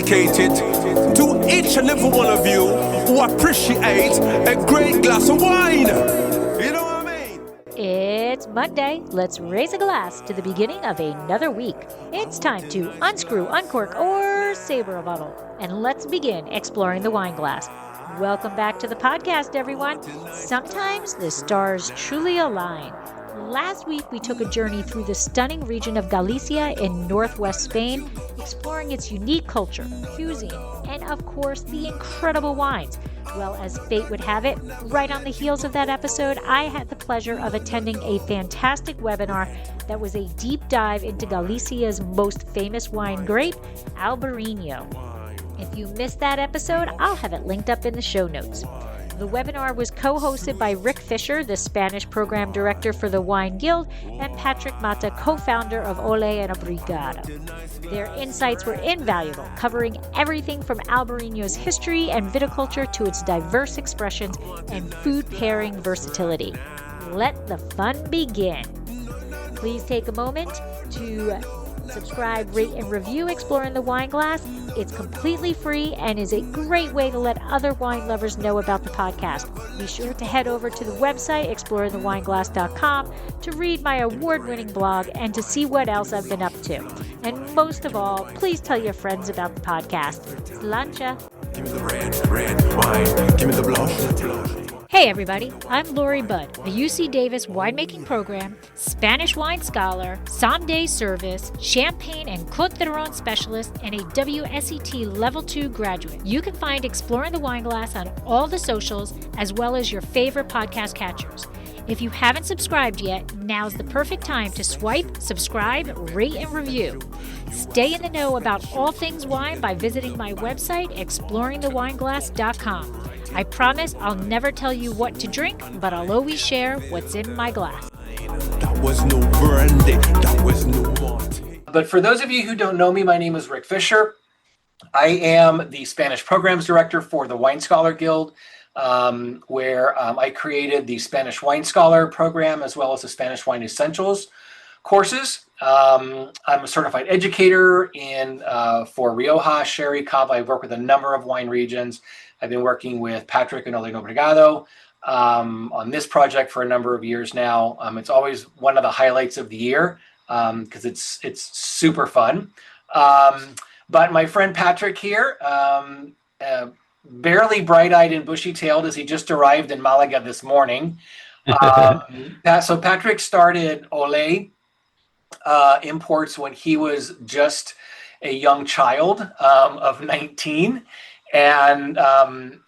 dedicated to each and every one of you who appreciate a great glass of wine. You know what I mean? It's Monday. Let's raise a glass to the beginning of another week. It's time to unscrew, uncork, or saber a bottle. And let's begin exploring the wine glass. Welcome back to the podcast, everyone. Sometimes the stars truly align. Last week, we took a journey through the stunning region of Galicia in northwest Spain, exploring its unique culture, cuisine, and of course, the incredible wines. Well, as fate would have it, right on the heels of that episode, I had the pleasure of attending a fantastic webinar that was a deep dive into Galicia's most famous wine grape, Albariño. If you missed that episode, I'll have it linked up in the show notes. The webinar was co-hosted by Rick Fisher, the Spanish program director for the Wine Guild, and Patrick Mata, co-founder of Ole Obrigado. Their insights were invaluable, covering everything from Albariño's history and viticulture to its diverse expressions and food pairing versatility. Let the fun begin. Please take a moment to subscribe, rate, and review Exploring the Wine Glass. It's completely free and is a great way to let other wine lovers know about the podcast. Be sure to head over to the website, exploringthewineglass.com, to read my award-winning blog and to see what else I've been up to. And most of all, please tell your friends about the podcast. Slancha. Give me the red wine. Give me the blush. Hey everybody, I'm Lori Budd, a UC Davis winemaking program, Spanish wine scholar, sommelier service, champagne and Côte d'Aron specialist, and a WSET Level 2 graduate. You can find Exploring the Wine Glass on all the socials, as well as your favorite podcast catchers. If you haven't subscribed yet, now's the perfect time to swipe, subscribe, rate, and review. Stay in the know about all things wine by visiting my website, exploringthewineglass.com. I promise I'll never tell you what to drink, but I'll always share what's in my glass. That was no brandy, that was no Monty. But for those of you who don't know me, my name is Rick Fisher. I am the Spanish Programs Director for the Wine Scholar Guild, where I created the Spanish Wine Scholar program as well as the Spanish Wine Essentials courses. I'm a certified educator for Rioja, Sherry, Cava. I've worked with a number of wine regions. I've been working with Patrick and Ole Obrigado on this project for a number of years now. It's always one of the highlights of the year because it's super fun. But my friend Patrick here, barely bright-eyed and bushy-tailed as he just arrived in Malaga this morning. So Patrick started Ole Imports when he was just a young child of 19. And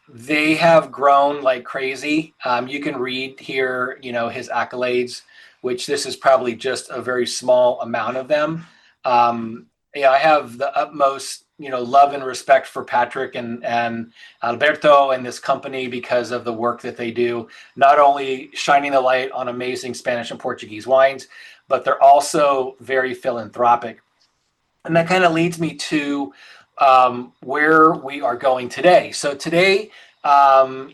they have grown like crazy. You can read here, his accolades, which this is probably just a very small amount of them. I have the utmost, love and respect for Patrick and Alberto and this company because of the work that they do, not only shining the light on amazing Spanish and Portuguese wines, but they're also very philanthropic. And that kind of leads me to where we are going today. So today,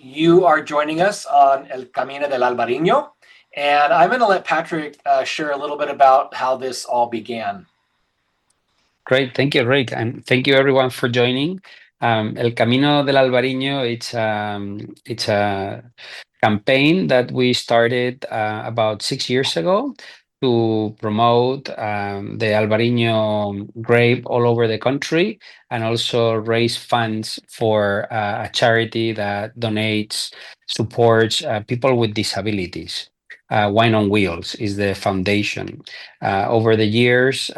you are joining us on El Camino del Albariño, and I'm going to let Patrick share a little bit about how this all began. Great, thank you, Rick, and thank you everyone for joining. El Camino del Albariño, it's a campaign that we started about 6 years ago to promote the Albariño grape all over the country and also raise funds for a charity that supports people with disabilities. Wine on Wheels is the foundation. Over the years,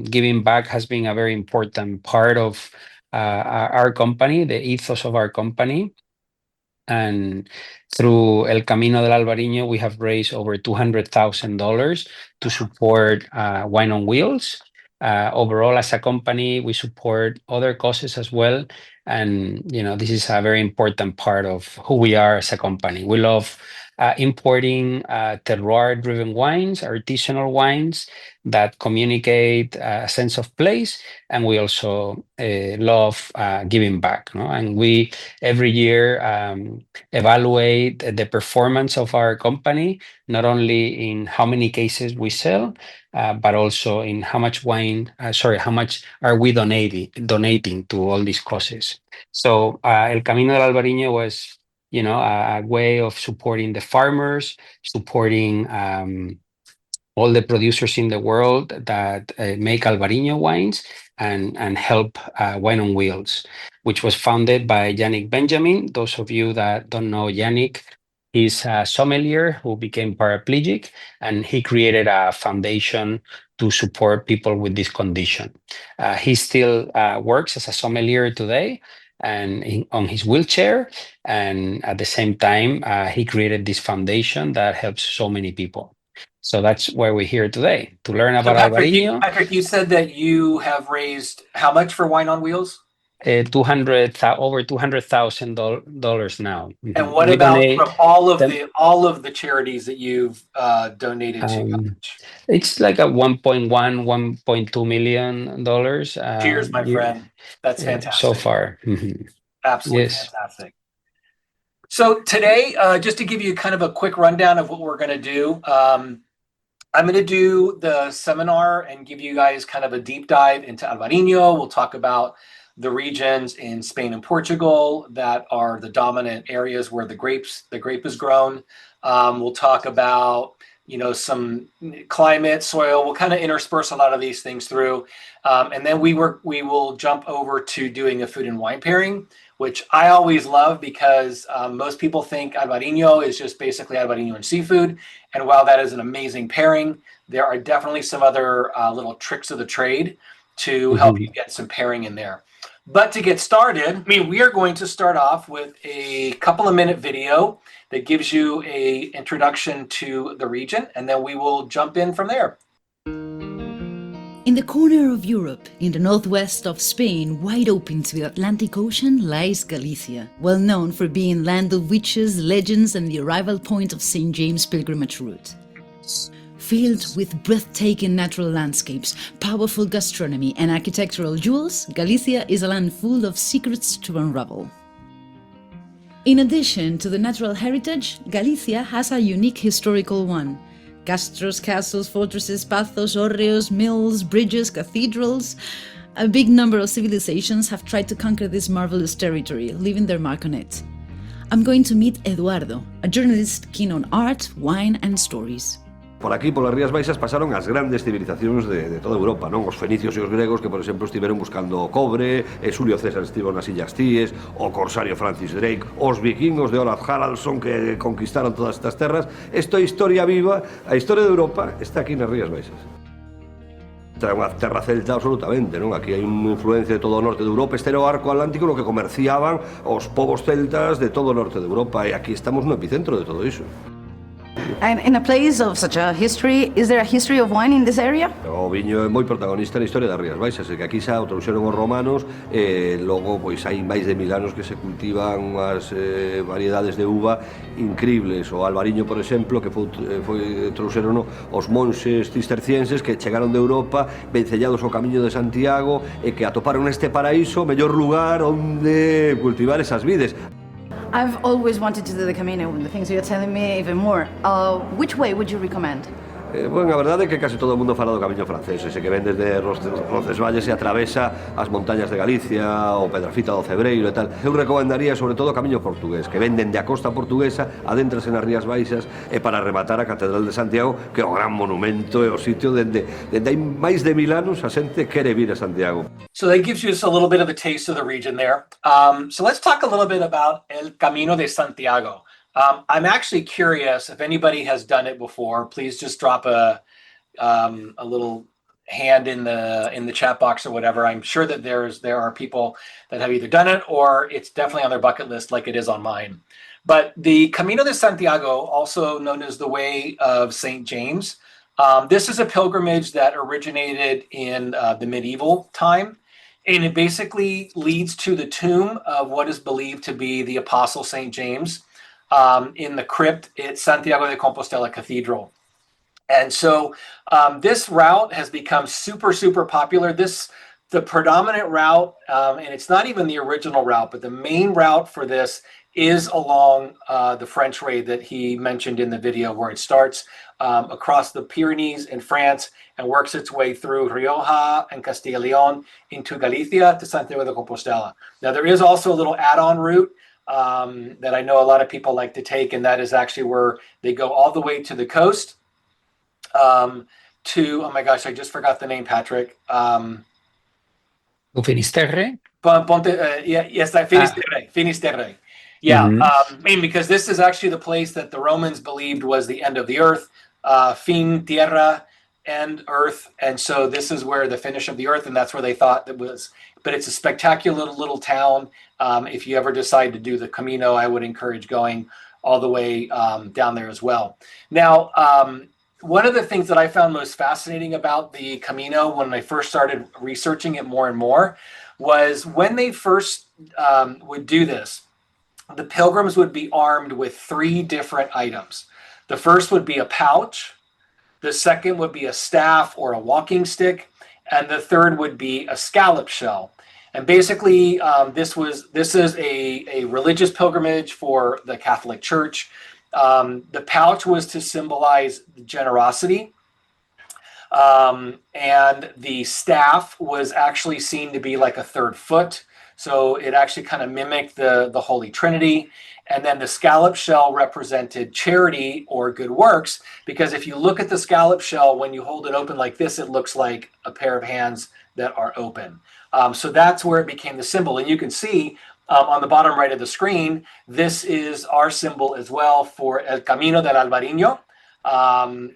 giving back has been a very important part of our company, the ethos of our company. And through El Camino del Albariño, we have raised over $200,000 to support Wine on Wheels. Overall, as a company, we support other causes as well. And, this is a very important part of who we are as a company. We love importing terroir-driven wines, artisanal wines that communicate a sense of place. And we also love giving back. No? And we every year evaluate the performance of our company, not only in how many cases we sell, but also in how much how much are we donating to all these causes. So El Camino del Albariño was, a way of supporting the farmers, supporting all the producers in the world that make Albariño wines and help Wine on Wheels, which was founded by Yannick Benjamin. Those of you that don't know Yannick, he's a sommelier who became paraplegic, and he created a foundation to support people with this condition. He still works as a sommelier today and on his wheelchair. And at the same time, he created this foundation that helps so many people. So that's why we're here today, to learn about Albariño. Patrick, you said that you have raised how much for Wine on Wheels? Over $200,000 now. And what about from all of the charities that you've donated to? It's like a $1.2 million. Cheers, my friend. That's fantastic. So far. Absolutely fantastic. So today, just to give you kind of a quick rundown of what we're going to do, I'm going to do the seminar and give you guys kind of a deep dive into Albariño. We'll talk about the regions in Spain and Portugal that are the dominant areas where the grape is grown. We'll talk about, some climate, soil. We'll kind of intersperse a lot of these things through. And then we will jump over to doing a food and wine pairing, which I always love because most people think Albariño is just basically Albariño and seafood. And while that is an amazing pairing, there are definitely some other little tricks of the trade to help you get some pairing in there. But to get started, we are going to start off with a couple of minute video that gives you an introduction to the region, and then we will jump in from there. In the corner of Europe, in the northwest of Spain, wide open to the Atlantic Ocean, lies Galicia, well known for being land of witches, legends, and the arrival point of St. James' pilgrimage route. Filled with breathtaking natural landscapes, powerful gastronomy, and architectural jewels, Galicia is a land full of secrets to unravel. In addition to the natural heritage, Galicia has a unique historical one. Castros, castles, fortresses, pathos, hórreos, mills, bridges, cathedrals. A big number of civilizations have tried to conquer this marvelous territory, leaving their mark on it. I'm going to meet Eduardo, a journalist keen on art, wine, and stories. Por aquí, por las Rías Baixas, pasaron as grandes civilizacións de toda Europa, non? Os fenicios e os gregos que, por exemplo, estiveron buscando cobre, Xulio César estivo nas Illas Cíes, o corsario Francis Drake, os vikingos de Olaf Haraldsson que conquistaron todas estas terras. Isto é historia viva, a historia de Europa está aquí nas Rías Baixas. É unha terra celta absolutamente, non? Aquí hai unha influencia de todo o norte de Europa. Este era o arco atlántico no que comerciaban os povos celtas de todo o norte de Europa, e aquí estamos no epicentro de todo iso. And in a place of such a history, is there a history of wine in this area? O viño é moi protagonista na historia das Rías Baixas, que aquí xa o trouxeron os romanos, e logo pois hai máis de 1000 anos que se cultivan unhas variedades de uva increíbles. O Albariño, por exemplo, que trouxeron os monxes cistercienses que chegaron de Europa vencellados ao camiño de Santiago e que atoparon neste paraíso o mellor lugar onde cultivar esas vides. I've always wanted to do the Camino, and the things you're telling me even more. Which way would you recommend? Bueno, a verdade é que case todo o mundo fala do camiño francés, ese que ven desde Roncesvalles e atravesa as montañas de Galicia, o Pedrafita do Cebreiro e tal. Eu recomendaría sobre todo o camiño portugués, que ven dende a costa portuguesa, adéntrase nas Rías Baixas, e para rematar a Catedral de Santiago, que é o gran monumento e o sitio dende hai máis de 1000 anos a xente quere vir a Santiago. So that gives you just a little bit of a taste of the region there. So let's talk a little bit about El Camino de Santiago. I'm actually curious if anybody has done it before. Please just drop a little hand in the chat box or whatever. I'm sure that there are people that have either done it or it's definitely on their bucket list like it is on mine. But the Camino de Santiago, also known as the Way of St. James, this is a pilgrimage that originated in the medieval time. And it basically leads to the tomb of what is believed to be the Apostle St. James. in the crypt at Santiago de Compostela Cathedral. And so this route has become super, super popular. The predominant route, and it's not even the original route, but the main route for this is along the French way that he mentioned in the video, where it starts across the Pyrenees in France and works its way through Rioja and Castilla y León into Galicia to Santiago de Compostela. Now, there is also a little add-on route that I know a lot of people like to take, and that is actually where they go all the way to the coast to, oh my gosh, I just forgot the name, Patrick. Finisterre? Finisterre. Yeah, because this is actually the place that the Romans believed was the end of the earth, fin, tierra, end, earth. And so this is where the finish of the earth, and that's where they thought it was. But it's a spectacular little town. If you ever decide to do the Camino, I would encourage going all the way down there as well. Now, one of the things that I found most fascinating about the Camino when I first started researching it more and more was when they first would do this, the pilgrims would be armed with 3 different items. The first would be a pouch, the second would be a staff or a walking stick, and the third would be a scallop shell. And basically, this is a religious pilgrimage for the Catholic Church. The pouch was to symbolize generosity, and the staff was actually seen to be like a 3rd foot. So it actually kind of mimicked the Holy Trinity. And then the scallop shell represented charity or good works, because if you look at the scallop shell, when you hold it open like this, it looks like a pair of hands that are open. So that's where it became the symbol. And you can see on the bottom right of the screen, this is our symbol as well for El Camino del Albariño,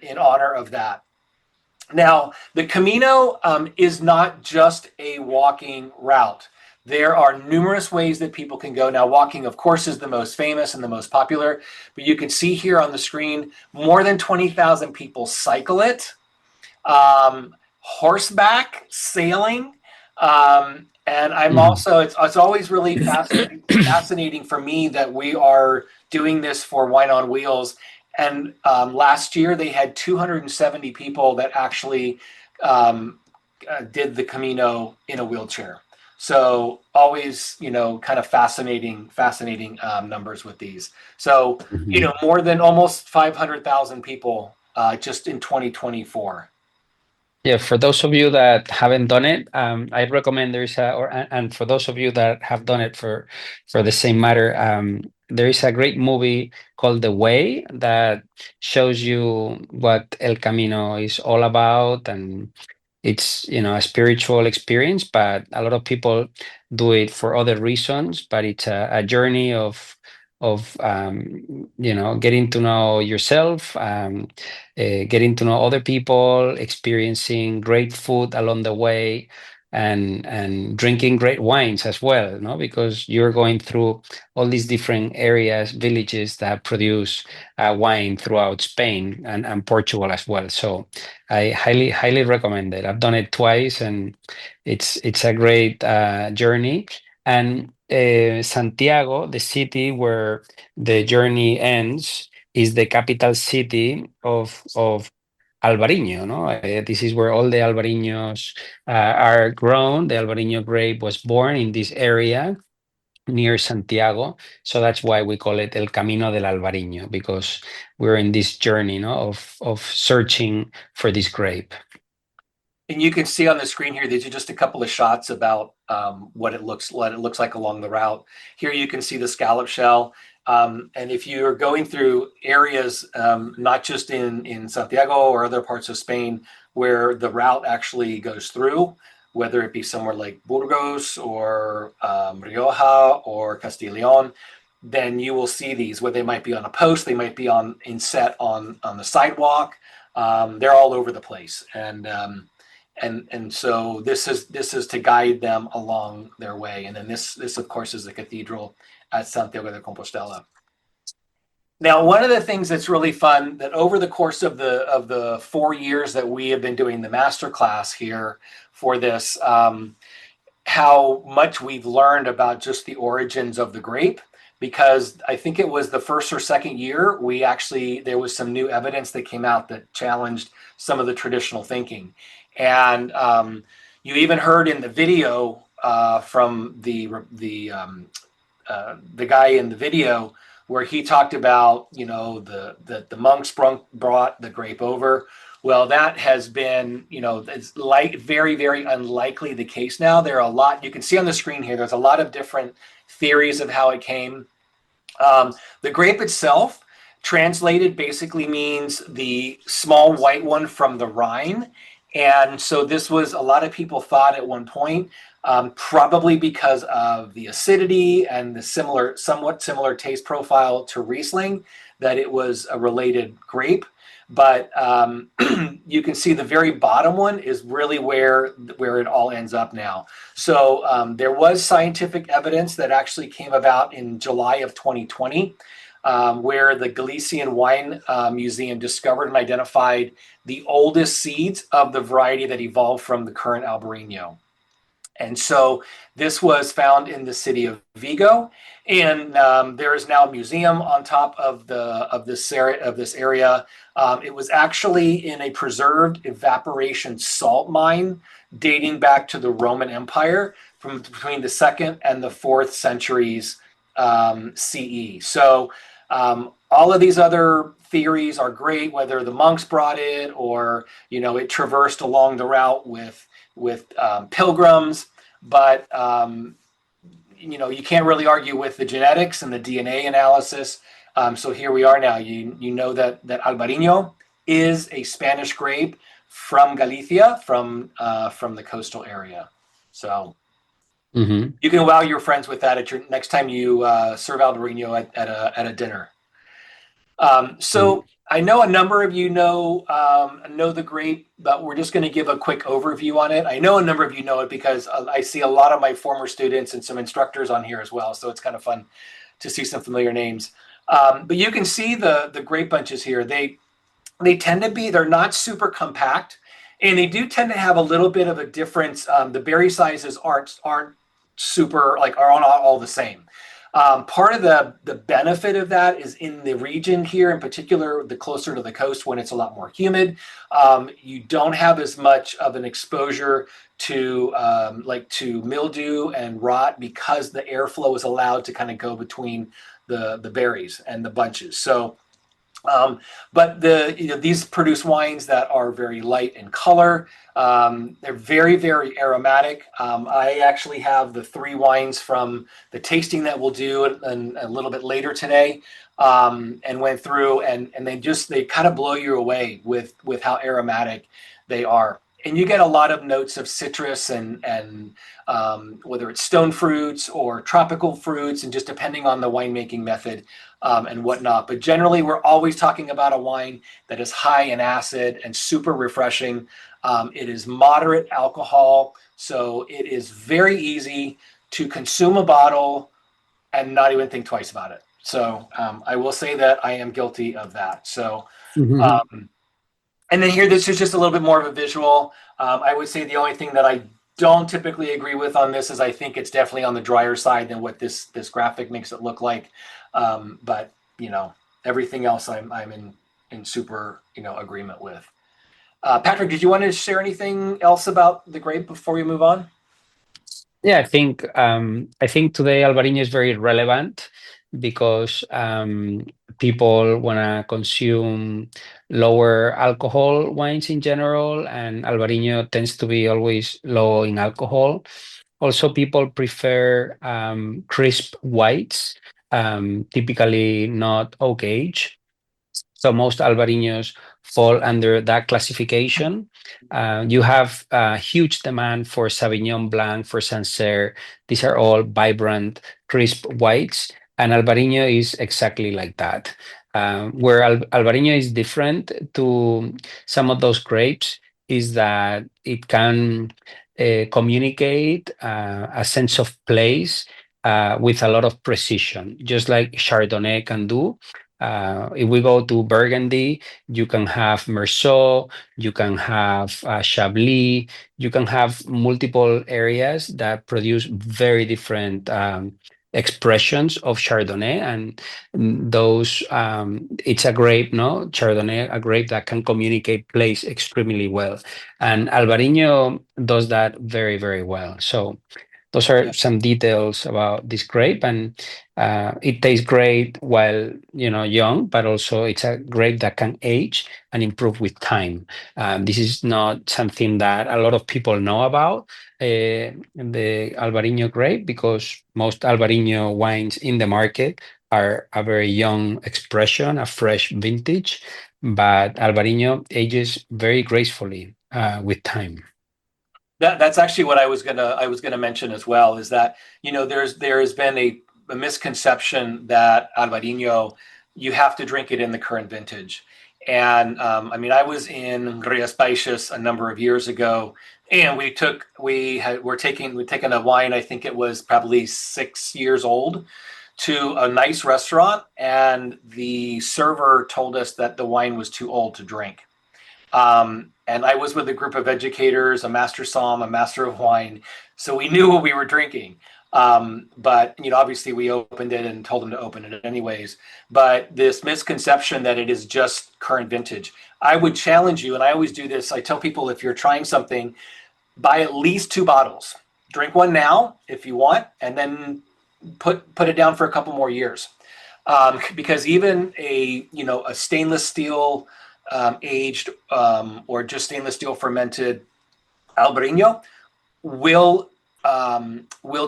in honor of that. Now, the Camino is not just a walking route. There are numerous ways that people can go. Now, walking, of course, is the most famous and the most popular, but you can see here on the screen, more than 20,000 people cycle it, horseback, sailing, and I'm also, it's always really fascinating for me that we are doing this for Wine on Wheels. And last year they had 270 people that actually did the Camino in a wheelchair. So always, kind of fascinating numbers with these. So, more than almost 500,000 people just in 2024. Yeah, for those of you that haven't done it, I recommend and for those of you that have done it for the same matter, there is a great movie called The Way that shows you what El Camino is all about, and it's a spiritual experience, but a lot of people do it for other reasons. But it's a journey of getting to know yourself, getting to know other people, experiencing great food along the way, and drinking great wines as well, because you're going through all these different areas, villages that produce wine throughout Spain and Portugal as well. So I highly recommend it. I've done it twice, and it's a great journey. And Santiago, the city where the journey ends, is the capital city of Albariño. This is where all the Albariños are grown. The Albariño grape was born in this area near Santiago, so that's why we call it El Camino del Albariño, because we're in this journey, of searching for this grape. And you can see on the screen here, these are just a couple of shots about what it looks like along the route. Here you can see the scallop shell. And if you're going through areas, not just in Santiago or other parts of Spain, where the route actually goes through, whether it be somewhere like Burgos or Rioja or Castilla y León, then you will see these, where they might be on a post, they might be inset on the sidewalk. They're all over the place. And so this is to guide them along their way. And then this of course is the cathedral at Santiago de Compostela. Now, one of the things that's really fun, that over the course of the 4 years that we have been doing the masterclass here for this, how much we've learned about just the origins of the grape. because I think it was the first or second year there was some new evidence that came out that challenged some of the traditional thinking. And you even heard in the video from the guy in the video where he talked about, the monks brought the grape over. Well, that has been, it's like very, very unlikely the case now. There are a lot, you can see on the screen here, there's a lot of different theories of how it came. The grape itself, translated, basically means the small white one from the Rhine. And so this was, a lot of people thought at one point, probably because of the acidity and the somewhat similar taste profile to Riesling, that it was a related grape. But you can see the very bottom one is really where it all ends up now. So there was scientific evidence that actually came about in July of 2020, where the Galician Wine Museum discovered and identified the oldest seeds of the variety that evolved from the current Albariño. And so this was found in the city of Vigo, and there is now a museum on top of this area. It was actually in a preserved evaporation salt mine dating back to the Roman Empire from between the 2nd and the 4th centuries CE. So all of these other theories are great, whether the monks brought it or it traversed along the route with pilgrims, but you can't really argue with the genetics and the DNA analysis. So here we are now. You know that Albariño is a Spanish grape from Galicia, from the coastal area. So you can wow your friends with that at your next time you serve Albariño at a dinner. So I know a number of you know the grape, but we're just going to give a quick overview on it. I know a number of you know it because I see a lot of my former students and some instructors on here as well. So it's kind of fun to see some familiar names. But you can see the grape bunches here. They tend to be, they're not super compact, and they do tend to have a little bit of a difference. The berry sizes aren't super, are not all the same. Part of the benefit of that is in the region here, in particular, the closer to the coast when it's a lot more humid, you don't have as much of an exposure to mildew and rot because the airflow is allowed to kind of go between the berries and the bunches. So, but these produce wines that are very light in color. They're very, very aromatic. I actually have the 3 wines from the tasting that we'll do a little bit later today, and went through and they kind of blow you away with how aromatic they are. And you get a lot of notes of citrus and whether it's stone fruits or tropical fruits, and just depending on the winemaking method and whatnot. But generally, we're always talking about a wine that is high in acid and super refreshing. It is moderate alcohol, so it is very easy to consume a bottle and not even think twice about it. So I will say that I am guilty of that. So. And then here, this is just a little bit more of a visual. I would say the only thing that I don't typically agree with on this is I think it's definitely on the drier side than what this graphic makes it look like. But everything else I'm in super agreement with. Patrick, did you want to share anything else about the grape before we move on? Yeah, I think today Albariño is very relevant because people want to consume lower alcohol wines in general, and Albariño tends to be always low in alcohol. Also, people prefer crisp whites, typically not oak age. So most Albariños fall under that classification. You have a huge demand for Sauvignon Blanc, for Sancerre. These are all vibrant, crisp whites, and Albariño is exactly like that. Where Albariño is different to some of those grapes is that it can communicate a sense of place with a lot of precision, just like Chardonnay can do. If we go to Burgundy, you can have Meursault, you can have Chablis, you can have multiple areas that produce very different expressions of Chardonnay, and those it's a grape, no, Chardonnay, a grape that can communicate place extremely well, and Albariño does that very, very well. So those are some details about this grape, and it tastes great while young, but also it's a grape that can age and improve with time. This is not something that a lot of people know about the Albariño grape, because most Albariño wines in the market are a very young expression, a fresh vintage, but Albariño ages very gracefully with time. That's actually what I was gonna mention as well, is that there has been a misconception that Albariño, you have to drink it in the current vintage. And I mean, I was in Rías Baixas a number of years ago, and we'd taken a wine, I think it was probably 6 years old, to a nice restaurant, and the server told us that the wine was too old to drink. And I was with a group of educators, a master somm, a master of wine, so we knew what we were drinking. But obviously we opened it and told them to open it anyways. But this misconception that it is just current vintage, I would challenge you, and I always do this. I tell people, if you're trying something, buy at least 2 bottles. Drink one now if you want, and then put it down for a couple more years, because even a stainless steel aged or just stainless steel fermented Albariño will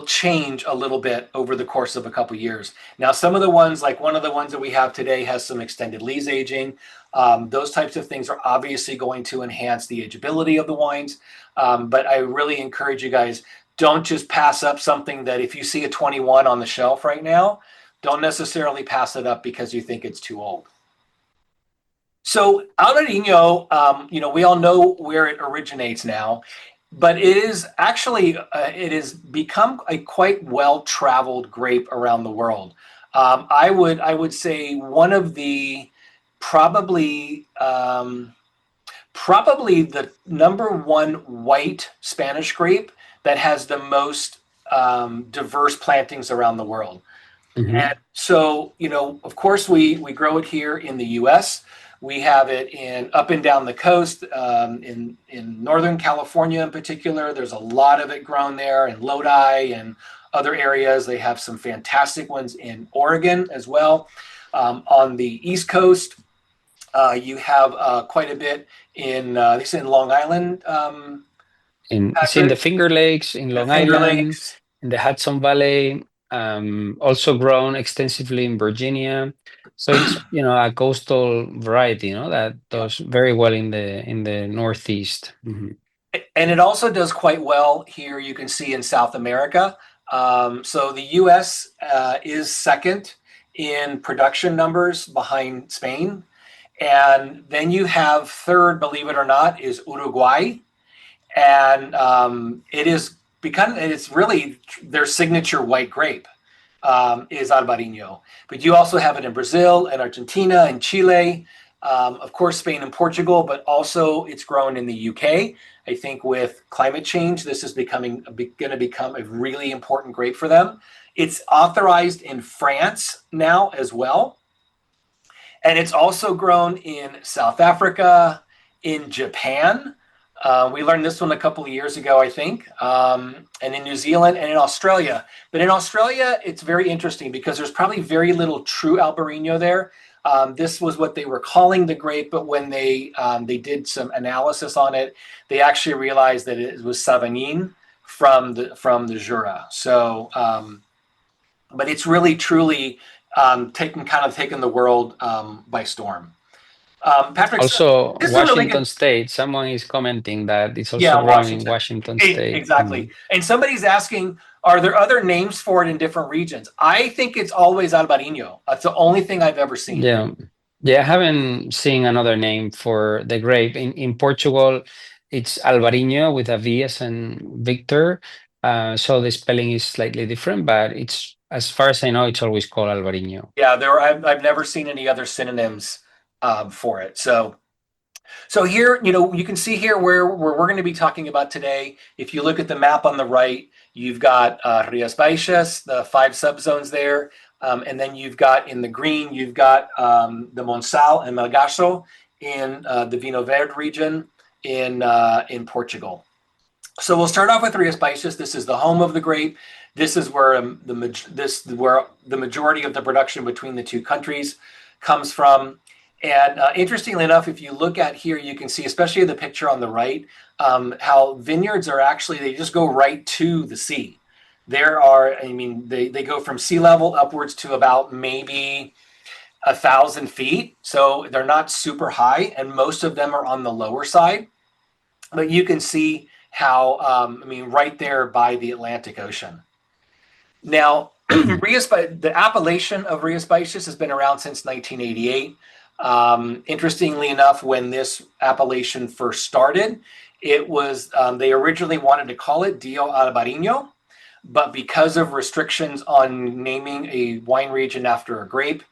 change a little bit over the course of a couple years. Now, some of the ones, like one of the ones that we have today, has some extended lees aging. Those types of things are obviously going to enhance the ageability of the wines. But I really encourage you guys, don't just pass up something that, if you see a 21 on the shelf right now, don't necessarily pass it up because you think it's too old. So Albariño, we all know where it originates now, but it is actually, it has become a quite well-traveled grape around the world. I would say one of the probably the #1 white Spanish grape that has the most diverse plantings around the world. Mm-hmm. And so, of course, we grow it here in the U.S. We have it up and down the coast, in Northern California in particular. There's a lot of it grown there, in Lodi and other areas. They have some fantastic ones in Oregon as well. On the East Coast, you have quite a bit in Long Island. It's in the Finger Lakes, in Long Island, in the Hudson Valley, also grown extensively in Virginia. So it's a coastal variety, that does very well in the Northeast. Mm-hmm. And it also does quite well here, you can see, in South America. So the U.S. is second in production numbers behind Spain. And then you have third, believe it or not, is Uruguay. And it's really their signature white grape, is Albariño. But you also have it in Brazil and Argentina and Chile, of course, Spain and Portugal, but also it's grown in the UK. I think with climate change, this is going to become a really important grape for them. It's authorized in France now as well. And it's also grown in South Africa, in Japan. We learned this one a couple of years ago, I think, and in New Zealand and in Australia. But in Australia, it's very interesting because there's probably very little true Albariño there. This was what they were calling the grape, but when they did some analysis on it, they actually realized that it was Sauvignon from the Jura. So, but it's really truly taken the world by storm. Patrick, also Washington State. Someone is commenting that it's also grown in Washington State. Exactly. Mm-hmm. And somebody's asking, are there other names for it in different regions? I think it's always Albariño. That's the only thing I've ever seen. Yeah, I haven't seen another name for the grape. In Portugal, it's Albariño with a V as in Victor. So the spelling is slightly different, but it's, as far as I know, it's always called Albariño. Yeah, I've never seen any other synonyms for it. So, So here, you can see here where we're going to be talking about today. If you look at the map on the right, you've got Rías Baixas, the 5 subzones there. And then you've got in the green, you've got the Monsal and Melgaço in the Vinho Verde region in Portugal. So we'll start off with Rías Baixas. This is the home of the grape. This is where the majority of the production between the two countries comes from. And interestingly enough, if you look at here, you can see, especially the picture on the right, how vineyards are actually, they just go right to the sea. There are, they go from sea level upwards to about maybe 1,000 feet. So they're not super high, and most of them are on the lower side. But you can see how, right there by the Atlantic Ocean. Now, the appellation of Rías Baixas has been around since 1988. Interestingly enough, when this appellation first started, it was, they originally wanted to call it Dio Albariño, but because of restrictions on naming a wine region after a grape,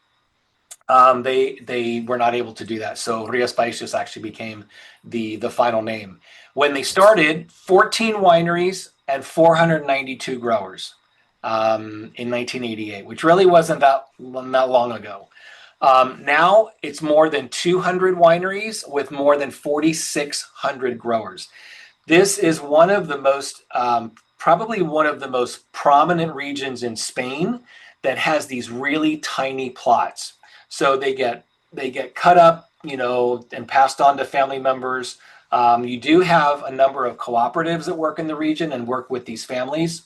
they were not able to do that. So Rías Baixas actually became the final name. When they started, 14 wineries and 492 growers in 1988, which really wasn't that long ago. Now it's more than 200 wineries with more than 4,600 growers. This is one of the most, probably one of the most prominent regions in Spain that has these really tiny plots. So they get cut up, and passed on to family members. You do have a number of cooperatives that work in the region and work with these families,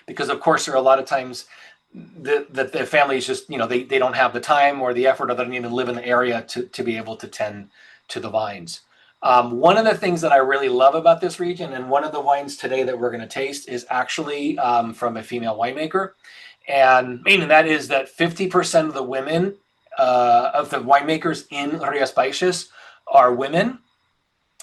because of course there are a lot of times the families just, they don't have the time or the effort, or they don't even live in the area to be able to tend to the vines. One of the things that I really love about this region, and one of the wines today that we're going to taste, is actually from a female winemaker. And that is that 50% of the women, of the winemakers in Rías Baixas are women.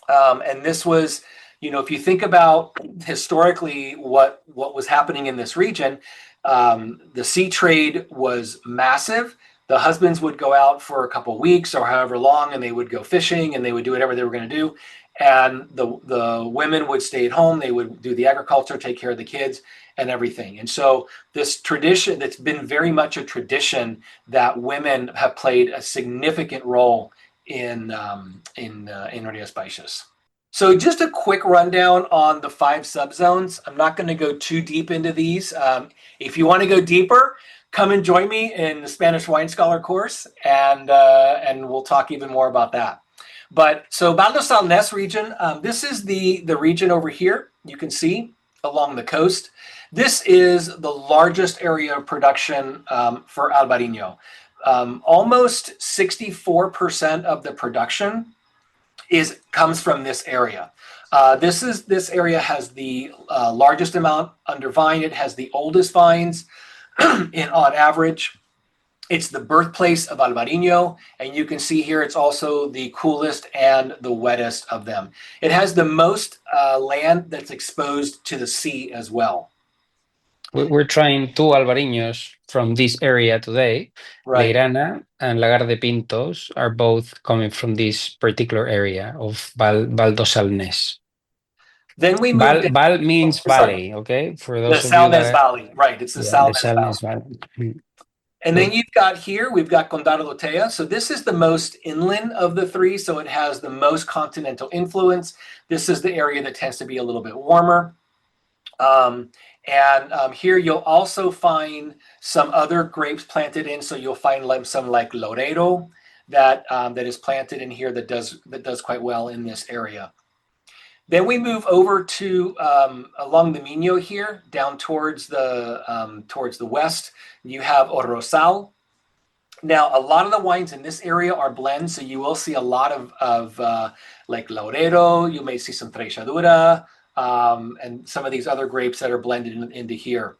And this was, if you think about historically what was happening in this region, the sea trade was massive. The husbands would go out for a couple of weeks or however long, and they would go fishing, and they would do whatever they were going to do. And the women would stay at home. They would do the agriculture, take care of the kids and everything. And so this tradition, that's been very much a tradition, that women have played a significant role in Rías Baixas. So just a quick rundown on the 5 subzones. I'm not going to go too deep into these. If you want to go deeper, come and join me in the Spanish Wine Scholar course, and we'll talk even more about that. But so Val do Salnés region, this is the region over here. You can see along the coast. This is the largest area of production for Albariño. Almost 64% of the production comes from this area. This area has the largest amount under vine. It has the oldest vines on average. It's the birthplace of Albariño, and you can see here it's also the coolest and the wettest of them. It has the most land that's exposed to the sea as well. We're trying 2 Albariños from this area today. Right. Leirana and Lagar de Pintos are both coming from this particular area of Val do Salnés. Then we move Val means valley, okay? For the those of you Salnés Valley, right? It's the Salnés Valley. Valley. And then we've got Condado do Teia. So this is the most inland of the 3. So it has the most continental influence. This is the area that tends to be a little bit warmer. Here you'll also find some other grapes planted in. So you'll find some like Loureiro that is planted in here that does quite well in this area. Then we move over to along the Minho here, down towards the west. You have O Rosal. Now, a lot of the wines in this area are blends, so you will see a lot of like Loureiro. You may see some Treixadura, and some of these other grapes that are blended into here.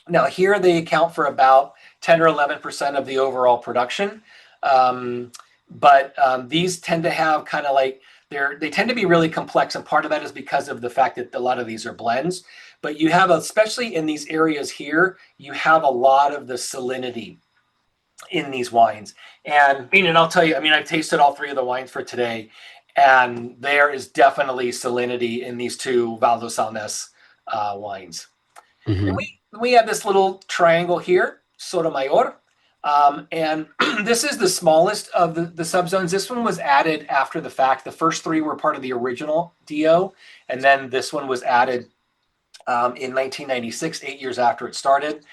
Now, here they account for about 10 or 11% of the overall production, but these tend to have kind of like they tend to be really complex, and part of that is because of the fact that a lot of these are blends. But you have, especially in these areas here, you have a lot of the salinity. in these wines. And I'll tell you, I've tasted all three of the wines for today, and there is definitely salinity in these two Valdosalnés wines. Mhm. We have this little triangle here, Sotomayor, and this is the smallest of the subzones. This one was added after the fact. The first three were part of the original DO, and then this one was added in 1996, 8 years after it started.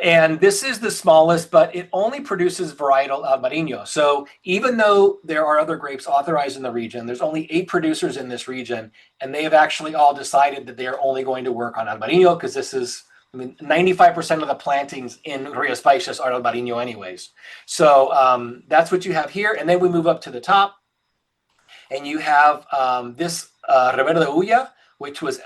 And this is the smallest, but it only produces varietal Albariño. So even though there are other grapes authorized in the region, there's only 8 producers in this region, and they have actually all decided that they are only going to work on Albariño because this is, 95% of the plantings in Rías Baixas are Albariño anyways. So that's what you have here. And then we move up to the top, and you have this Ribera de Ulla, which was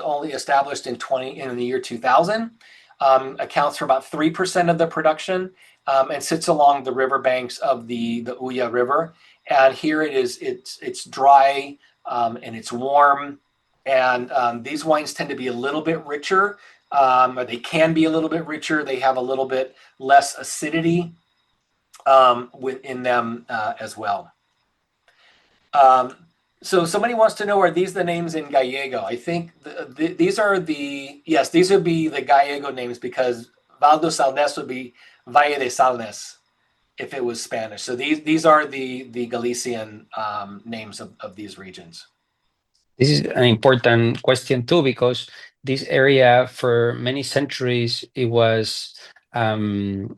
only established in the year 2000. Accounts for about 3% of the production, and sits along the riverbanks of the Ulla River. And here it is. It's dry and it's warm. And these wines tend to be a little bit richer, or they can be a little bit richer. They have a little bit less acidity within them as well. So somebody wants to know, are these the names in Gallego? I think these would be the Gallego names, because Valdosalnés would be Valle de Salnes if it was Spanish. So these are the Galician names of these regions. This is an important question too, because this area for many centuries, it was very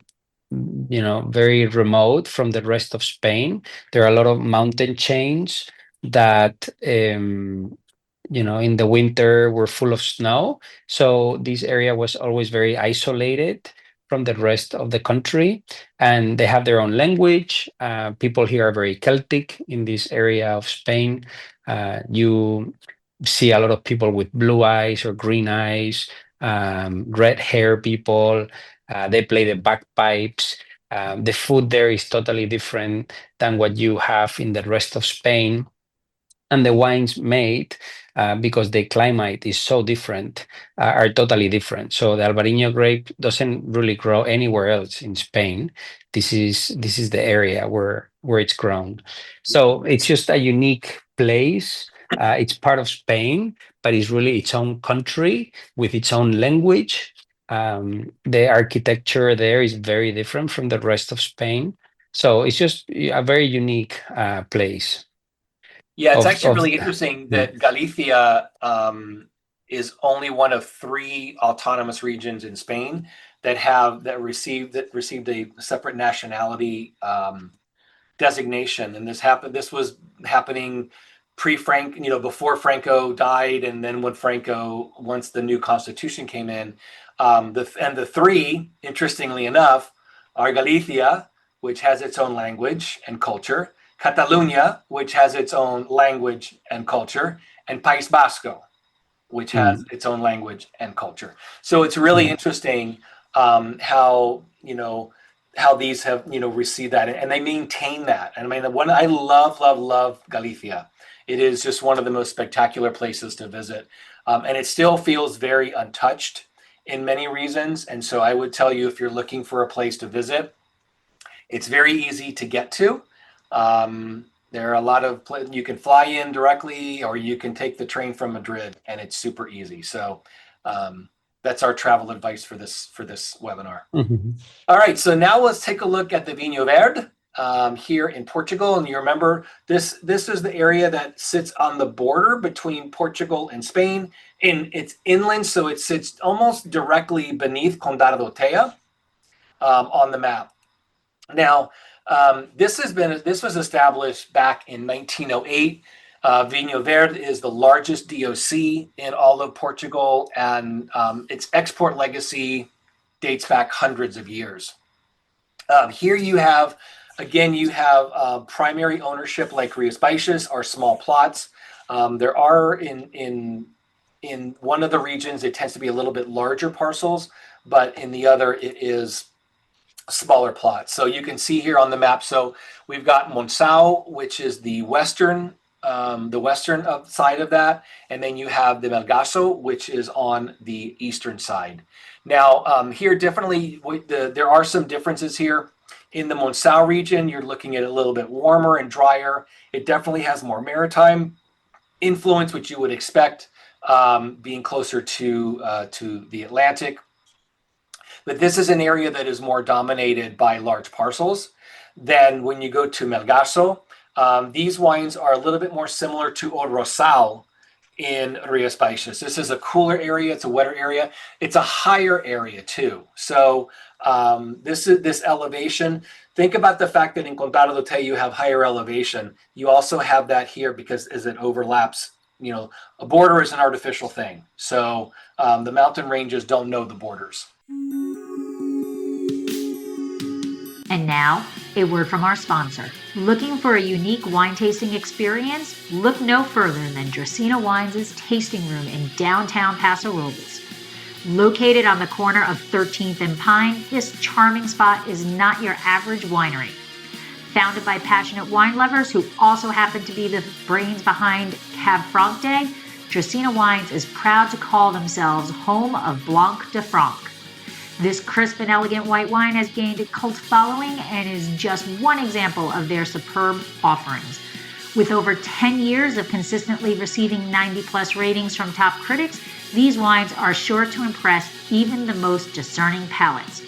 remote from the rest of Spain. There are a lot of mountain chains that in the winter were full of snow. So this area was always very isolated from the rest of the country, and they have their own language. People here are very Celtic in this area of Spain. You see a lot of people with blue eyes or green eyes, red hair people. They play the bagpipes. The food there is totally different than what you have in the rest of Spain. And the wines made, because the climate is so different, are totally different. So the Albariño grape doesn't really grow anywhere else in Spain. This is the area where it's grown. So it's just a unique place. It's part of Spain, but it's really its own country with its own language. The architecture there is very different from the rest of Spain. So it's just a very unique place. Yeah, it's actually really interesting that Galicia is only one of 3 autonomous regions in Spain that received a separate nationality designation. And this was happening before Franco died, and then once the new constitution came in, the 3, interestingly enough, are Galicia, which has its own language and culture, Catalunya, which has its own language and culture, and País Vasco, which has its own language and culture. So it's really interesting how these have received that, and they maintain that. And I love Galicia. It is just one of the most spectacular places to visit, and it still feels very untouched in many reasons. And so I would tell you, if you're looking for a place to visit, it's very easy to get to. There are a lot of you can fly in directly, or you can take the train from Madrid, and it's super easy. So that's our travel advice for this webinar. All right, so now let's take a look at the Vinho Verde here in Portugal. And you remember this is the area that sits on the border between Portugal and Spain. It's inland, so it sits almost directly beneath Condado do Teia on the map. Now, this was established back in 1908. Vinho Verde is the largest DOC in all of Portugal, and its export legacy dates back hundreds of years. Here you have primary ownership, like Rías Baixas, are small plots. There are in one of the regions, it tends to be a little bit larger parcels, but in the other, it is smaller plots. So you can see here on the map. So we've got Monção, which is the western side of that, and then you have the Melgaço, which is on the eastern side. Now, here definitely there are some differences here. In the Monção region, you're looking at a little bit warmer and drier. It definitely has more maritime influence, which you would expect, being closer to the Atlantic. But this is an area that is more dominated by large parcels than when you go to Melgaço. These wines are a little bit more similar to O Rosal in Rias Baixas. This is a cooler area. It's a wetter area. It's a higher area too. So this elevation, think about the fact that in Contado do Tejo you have higher elevation. You also have that here because as it overlaps, you know, a border is an artificial thing. So the mountain ranges don't know the borders. And now, a word from our sponsor. Looking for a unique wine tasting experience? Look no further than Dracaena Wines' tasting room in downtown Paso Robles. Located on the corner of 13th and Pine, this charming spot is not your average winery. Founded by passionate wine lovers who also happen to be the brains behind Cab Franc Day, Dracaena Wines is proud to call themselves home of Blanc de Franc. This crisp and elegant white wine has gained a cult following and is just one example of their superb offerings. With over 10 years of consistently receiving 90+ ratings from top critics, these wines are sure to impress even the most discerning palates.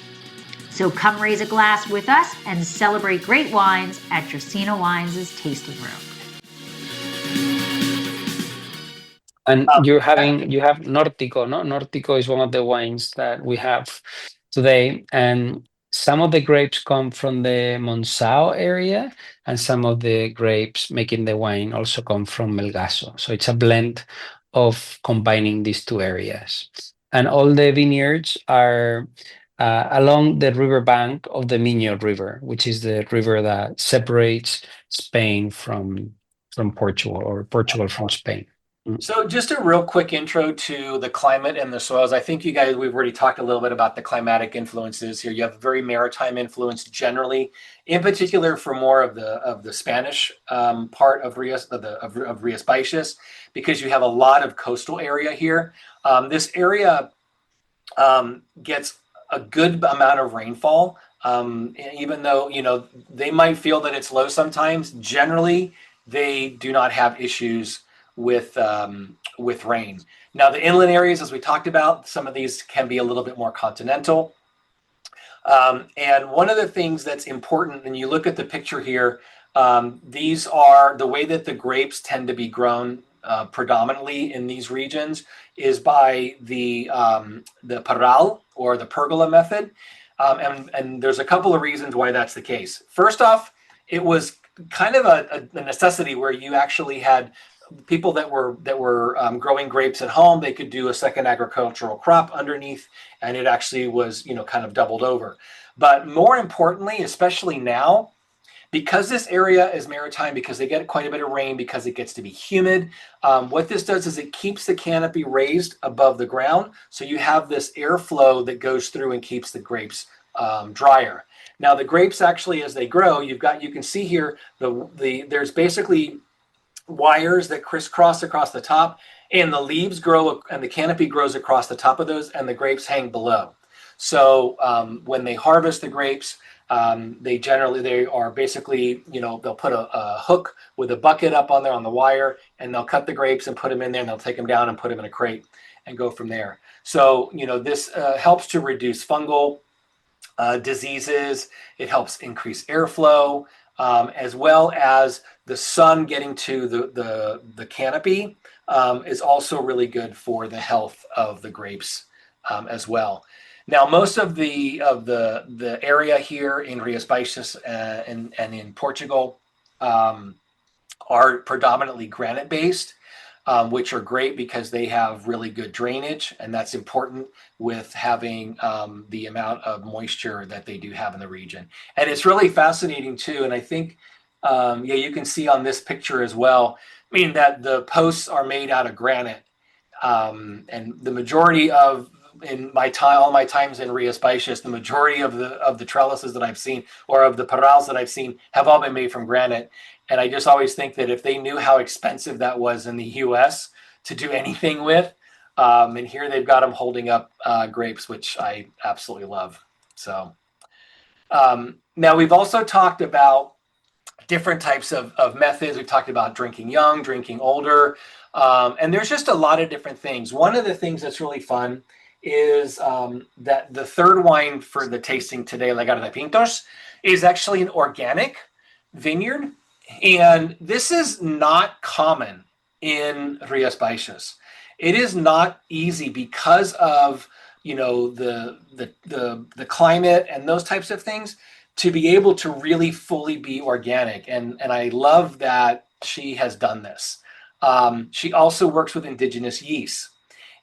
So come raise a glass with us and celebrate great wines at Dracaena Wines' tasting room. And you have Nortico, no? Nortico is one of the wines that we have today, and some of the grapes come from the Monção area, and some of the grapes making the wine also come from Melgaço. So it's a blend of combining these two areas, and all the vineyards are along the riverbank of the Minho River, which is the river that separates Spain from Portugal, or Portugal from Spain. So just a real quick intro to the climate and the soils. I think you guys, we've already talked a little bit about the climatic influences here. You have a very maritime influence generally, in particular for more of the Spanish part of Rias Baixas, because you have a lot of coastal area here. This area gets a good amount of rainfall, even though, you know, they might feel that it's low sometimes. Generally, they do not have issues with rain. Now, the inland areas, as we talked about, some of these can be a little bit more continental. And one of the things that's important, and you look at the picture here, these are the way that the grapes tend to be grown predominantly in these regions is by the parral, or the pergola method. And there's a couple of reasons why that's the case. First off, it was kind of a necessity where you actually had people that were growing grapes at home. They could do a second agricultural crop underneath, and it actually was, you know, kind of doubled over. But more importantly, especially now, because this area is maritime, because they get quite a bit of rain, because it gets to be humid, what this does is it keeps the canopy raised above the ground, so you have this airflow that goes through and keeps the grapes drier. Now, the grapes actually, as they grow, you can see here there's basically wires that crisscross across the top, and the leaves grow and the canopy grows across the top of those, and the grapes hang below. So when they harvest the grapes, they are basically, you know, they'll put a hook with a bucket up on there on the wire, and they'll cut the grapes and put them in there, and they'll take them down and put them in a crate and go from there. So, you know, this helps to reduce fungal diseases. It helps increase airflow, as well as the sun getting to the canopy is also really good for the health of the grapes as well. Now, most of the area here in Rias Baixas and in Portugal are predominantly granite based, which are great because they have really good drainage, and that's important with having the amount of moisture that they do have in the region. And it's really fascinating too, and I think you can see on this picture as well, I mean, that the posts are made out of granite, and the majority of, in my time, all my times in Rias Baixas, the majority of the trellises that I've seen, or of the parrals that I've seen, have all been made from granite. And I just always think that if they knew how expensive that was in the US to do anything with, and here they've got them holding up grapes, which I absolutely love. So Now, we've also talked about different types of methods. We've talked about drinking young, drinking older, and there's just a lot of different things. One of the things that's really fun is that the third wine for the tasting today, Legado de Pintos, is actually an organic vineyard. And this is not common in Rías Baixas. It is not easy because of, you know, the climate and those types of things to be able to really fully be organic. And I love that she has done this. She also works with indigenous yeast.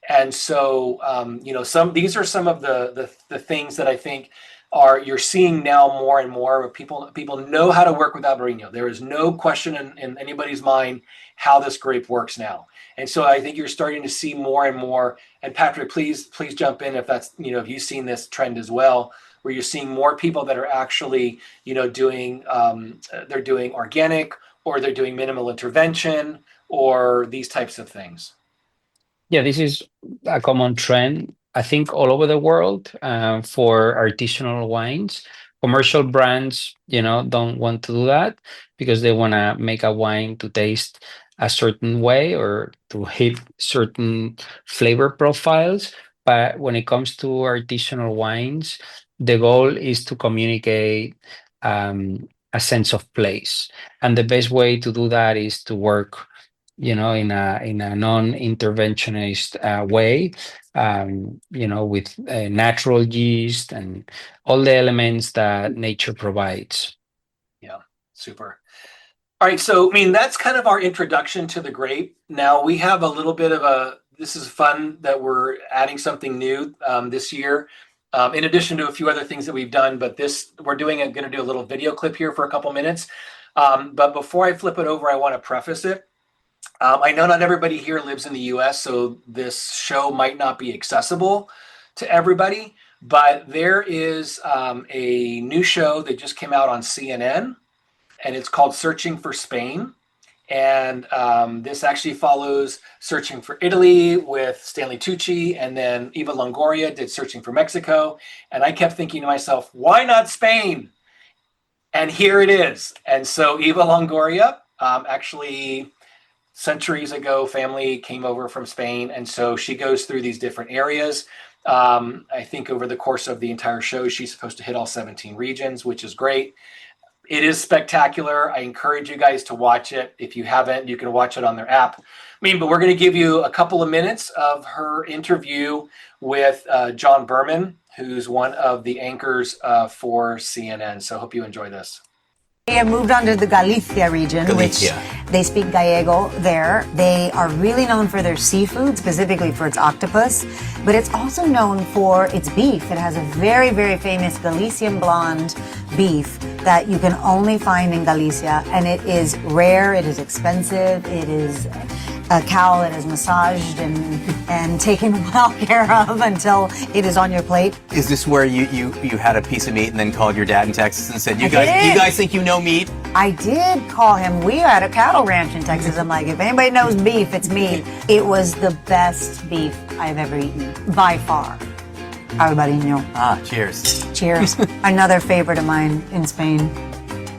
And so, you know, these are some of the things that I think you're seeing now more and more. People know how to work with Albariño. There is no question in anybody's mind how this grape works now. And so I think you're starting to see more and more. And Patrick, please jump in if that's, you know, if you've seen this trend as well, where you're seeing more people that are actually, you know, doing they're doing organic, or they're doing minimal intervention, or these types of things. Yeah, this is a common trend, I think, all over the world for artisanal wines. Commercial brands, you know, don't want to do that because they want to make a wine to taste a certain way or to hit certain flavor profiles. But when it comes to artisanal wines, the goal is to communicate a sense of place. And the best way to do that is to work, you know, in a non-interventionist way, you know, with natural yeast and all the elements that nature provides. Yeah, super. All right, so I mean, that's kind of our introduction to the grape. Now we have a little bit of this is fun that we're adding something new this year, in addition to a few other things that we've done. But we're going to do a little video clip here for a couple minutes. But before I flip it over, I want to preface it. I know not everybody here lives in the US, so this show might not be accessible to everybody, but there is a new show that just came out on CNN, and it's called Searching for Spain. And this actually follows Searching for Italy with Stanley Tucci, and then Eva Longoria did Searching for Mexico. And I kept thinking to myself, why not Spain? And here it is. And so Eva Longoria actually, centuries ago, family came over from Spain, and so she goes through these different areas. I think over the course of the entire show, she's supposed to hit all 17 regions, which is great. It is spectacular. I encourage you guys to watch it. If you haven't, you can watch it on their app. But we're going to give you a couple of minutes of her interview with John Berman, who's one of the anchors for CNN. So I hope you enjoy this. They have moved on to the Galicia region, Galicia. which they speak Gallego there. They are really known for their seafood, specifically for its octopus, but it's also known for its beef. It has a very, very famous Galician blonde beef that you can only find in Galicia, and it is rare, it is expensive, it is a cow that is massaged and taken well care of until it is on your plate. Is this where you had a piece of meat and then called your dad in Texas and said, you guys think you know meat? I did call him. We had a cattle ranch in Texas. I'm like, if anybody knows beef, it's me. It was the best beef I've ever eaten, by far. Albariño. Cheers. Cheers. Another favorite of mine in Spain.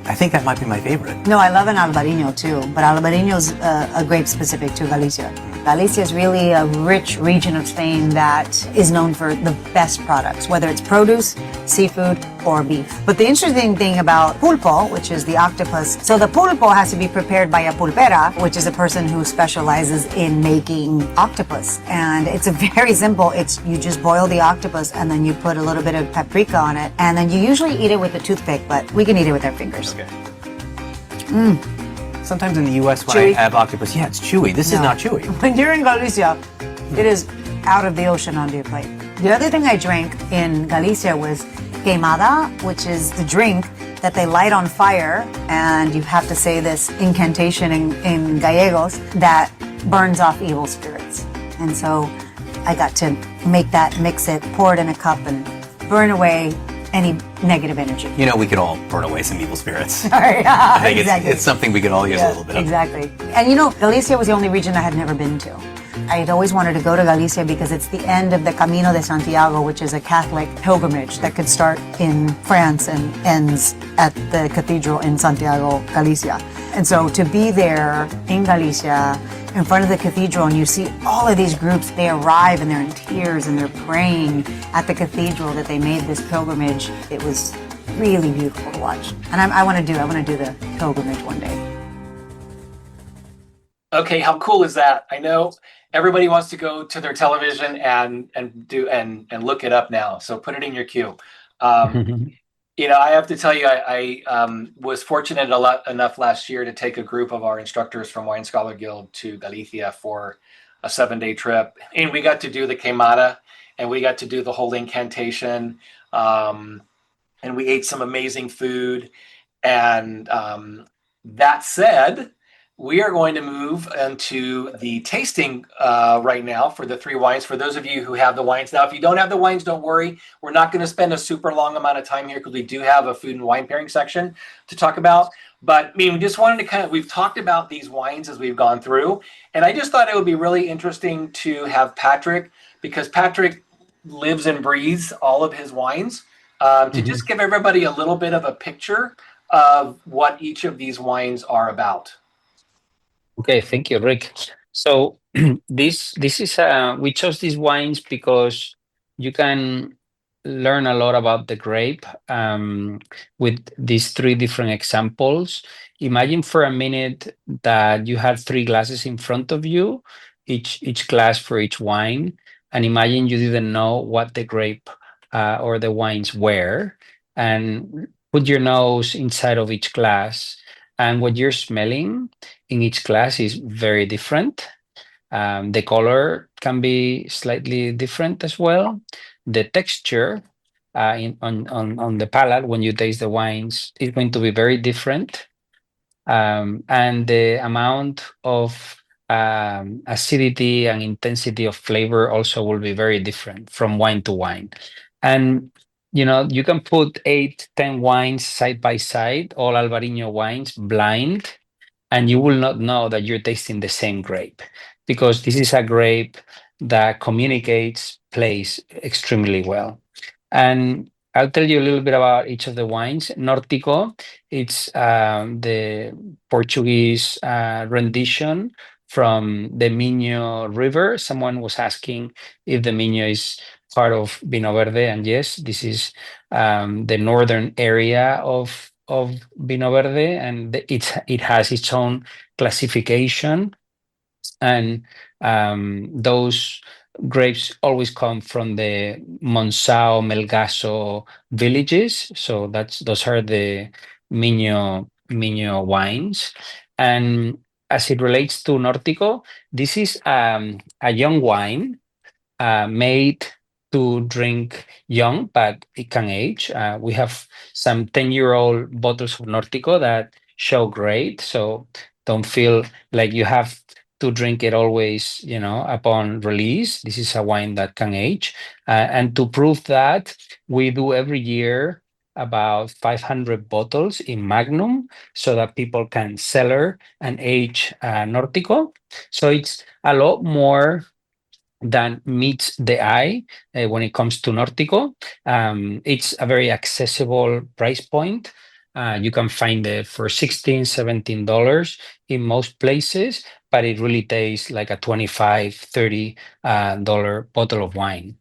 I think that might be my favorite. No, I love an Albariño too, but Albariño's a grape specific to Galicia. Galicia is really a rich region of Spain that is known for the best products, whether it's produce, seafood, or beef. But the interesting thing about pulpo, which is the octopus, so the pulpo has to be prepared by a pulpera, which is a person who specializes in making octopus. And it's a very simple, you just boil the octopus and then you put a little bit of paprika on it, and then you usually eat it with a toothpick, but we can eat it with our fingers. Okay. Sometimes in the U.S. when I have octopus, it's chewy. This is not chewy. When you're in Galicia, it is out of the ocean onto your plate. The other thing I drank in Galicia was queimada, which is the drink that they light on fire, and you have to say this incantation in Gallegos that burns off evil spirits. And so I got to make that, mix it, pour it in a cup, and burn away any negative energy. You know, we could all burn away some evil spirits. Sorry. I think exactly. it's something we could all use a little bit of. Exactly. And you know, Galicia was the only region I had never been to. I'd always wanted to go to Galicia because it's the end of the Camino de Santiago, which is a Catholic pilgrimage that could start in France and ends at the cathedral in Santiago, Galicia. And so to be there in Galicia, in front of the cathedral, and you see all of these groups, they arrive and they're in tears and they're praying at the cathedral that they made this pilgrimage. It was really beautiful to watch. And I want to do the pilgrimage one day. Okay, how cool is that? I know everybody wants to go to their television and look it up now. So put it in your queue. You know, I have to tell you, I was fortunate enough last year to take a group of our instructors from Wine Scholar Guild to Galicia for a 7-day trip. And we got to do the queimada, and we got to do the whole incantation. And we ate some amazing food. And that said, we are going to move into the tasting right now for the 3 wines. For those of you who have the wines. Now, if you don't have the wines, don't worry. We're not going to spend a super long amount of time here because we do have a food and wine pairing section to talk about. But I mean, we just wanted to we've talked about these wines as we've gone through. And I just thought it would be really interesting to have Patrick, because Patrick lives and breathes all of his wines, to just give everybody a little bit of a picture of what each of these wines are about. Okay, thank you, Rick. So this is we chose these wines because you can learn a lot about the grape with these 3 different examples. Imagine for a minute that you had 3 glasses in front of you, each glass for each wine, and imagine you didn't know what the grape or the wines were, and put your nose inside of each glass, and what you're smelling in each glass is very different. The color can be slightly different as well. The texture on the palate when you taste the wines is going to be very different. And the amount of acidity and intensity of flavor also will be very different from wine to wine. And you know, you can put 8-10 wines side by side, all Albariño wines, blind, and you will not know that you're tasting the same grape, because this is a grape that communicates, plays extremely well. And I'll tell you a little bit about each of the wines. Nórtico, it's the Portuguese rendition from the Minho River. Someone was asking if the Minho is part of Vino Verde, and yes, this is the northern area of Vino Verde, and it has its own classification, and those grapes always come from the Monção, Melgaço villages. So those are the Minho wines. And as it relates to Nórtico, this is a young wine made to drink young, but it can age. We have some 10-year-old bottles of Nórtico that show great, so don't feel like you have to drink it always, you know, upon release. This is a wine that can age. And to prove that, we do every year about 500 bottles in Magnum so that people can cellar and age Nórtico. So it's a lot more than meets the eye when it comes to Nórtico. It's a very accessible price point. You can find it for $16, $17 in most places, but it really tastes like a $25, $30 bottle of wine.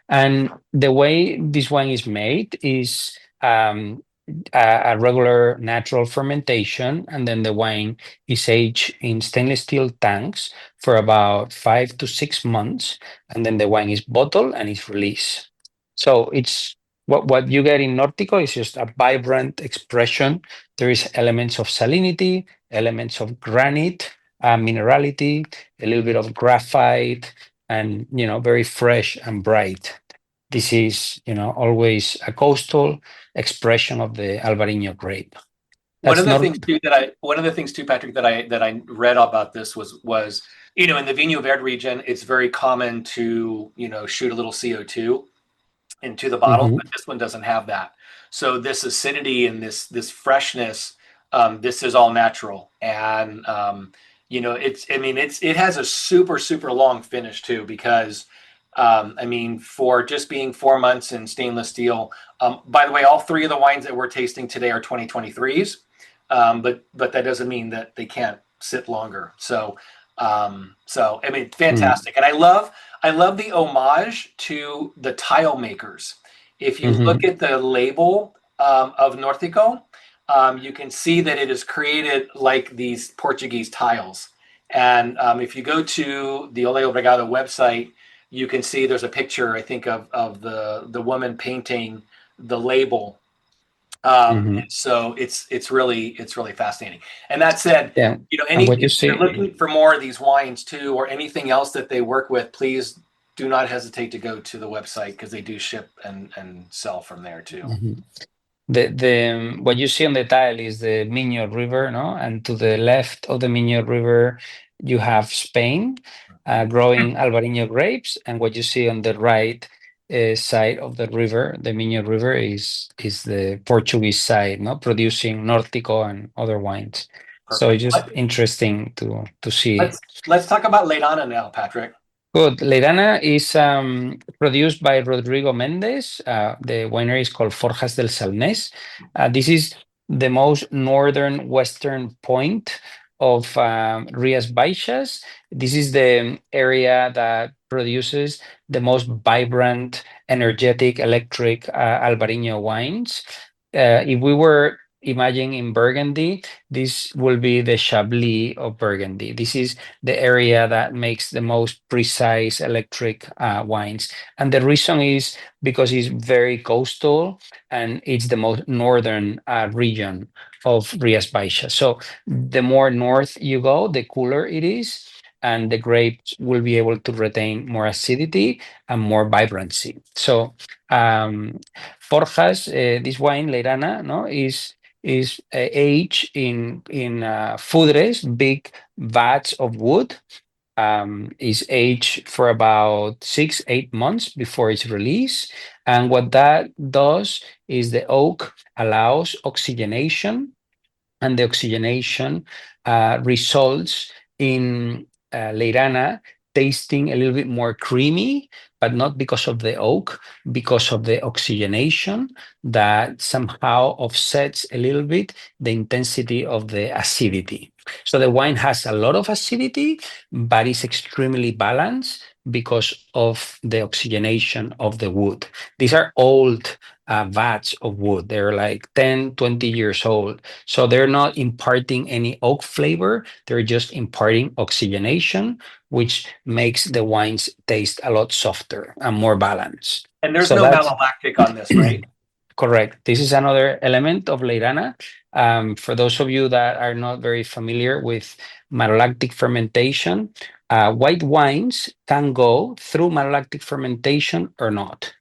And the way this wine is made is a regular natural fermentation, and then the wine is aged in stainless steel tanks for about 5 to 6 months, and then the wine is bottled and is released. So it's what you get in Nórtico is just a vibrant expression. There is elements of salinity, elements of granite, minerality, a little bit of graphite, and very fresh and bright. This is always a coastal expression of the Albariño grape. One of the things too, Patrick, that I read about this was in the Vinho Verde region, it's very common to shoot a little CO2 into the bottle, but this one doesn't have that. So this acidity and this freshness, this is all natural, and it has a super long finish too, because for just being 4 months in stainless steel. By the way, all three of the wines that we're tasting today are 2023s, but that doesn't mean that they can't sit longer. So fantastic. And I love the homage to the tile makers. If you look at the label of Nortico, you can see that it is created like these Portuguese tiles. And if you go to the Ole Obrigado website, you can see there's a picture, I think, of the woman painting the label. So it's really fascinating. And that said, if you're looking for more of these wines too, or anything else that they work with, please do not hesitate to go to the website, because they do ship and sell from there too. The what you see on the tile is the Minho River, no? And to the left of the Minho River, you have Spain growing Albariño grapes, and what you see on the right side of the river, the Minho River, is the Portuguese side, no, producing Nortico and other wines. Perfect. So it's just interesting to see. Let's talk about Leirana now, Patrick. Good. Leirana is produced by Rodrigo Mendes. The winery is called Forjas del Salnés. This is the most northern western point of Rías Baixas. This is the area that produces the most vibrant, energetic, electric Albariño wines. If we were imagining in Burgundy, this will be the Chablis of Burgundy. This is the area that makes the most precise electric wines. And the reason is because it's very coastal and it's the most northern region of Rías Baixas. So the more north you go, the cooler it is, and the grapes will be able to retain more acidity and more vibrancy. So Forjas, this wine, Leirana, no, is aged in fudres, big vats of wood. Is aged for about 6-8 months before it's released. And what that does is the oak allows oxygenation, and the oxygenation results in Leirana tasting a little bit more creamy, but not because of the oak, because of the oxygenation that somehow offsets a little bit the intensity of the acidity. So the wine has a lot of acidity, but it's extremely balanced because of the oxygenation of the wood. These are old vats of wood. They're like 10, 20 years old. So they're not imparting any oak flavor. They're just imparting oxygenation, which makes the wines taste a lot softer and more balanced. And there's no malolactic on this, right? Correct. This is another element of Leirana. For those of you that are not very familiar with malolactic fermentation, white wines can go through malolactic fermentation or not.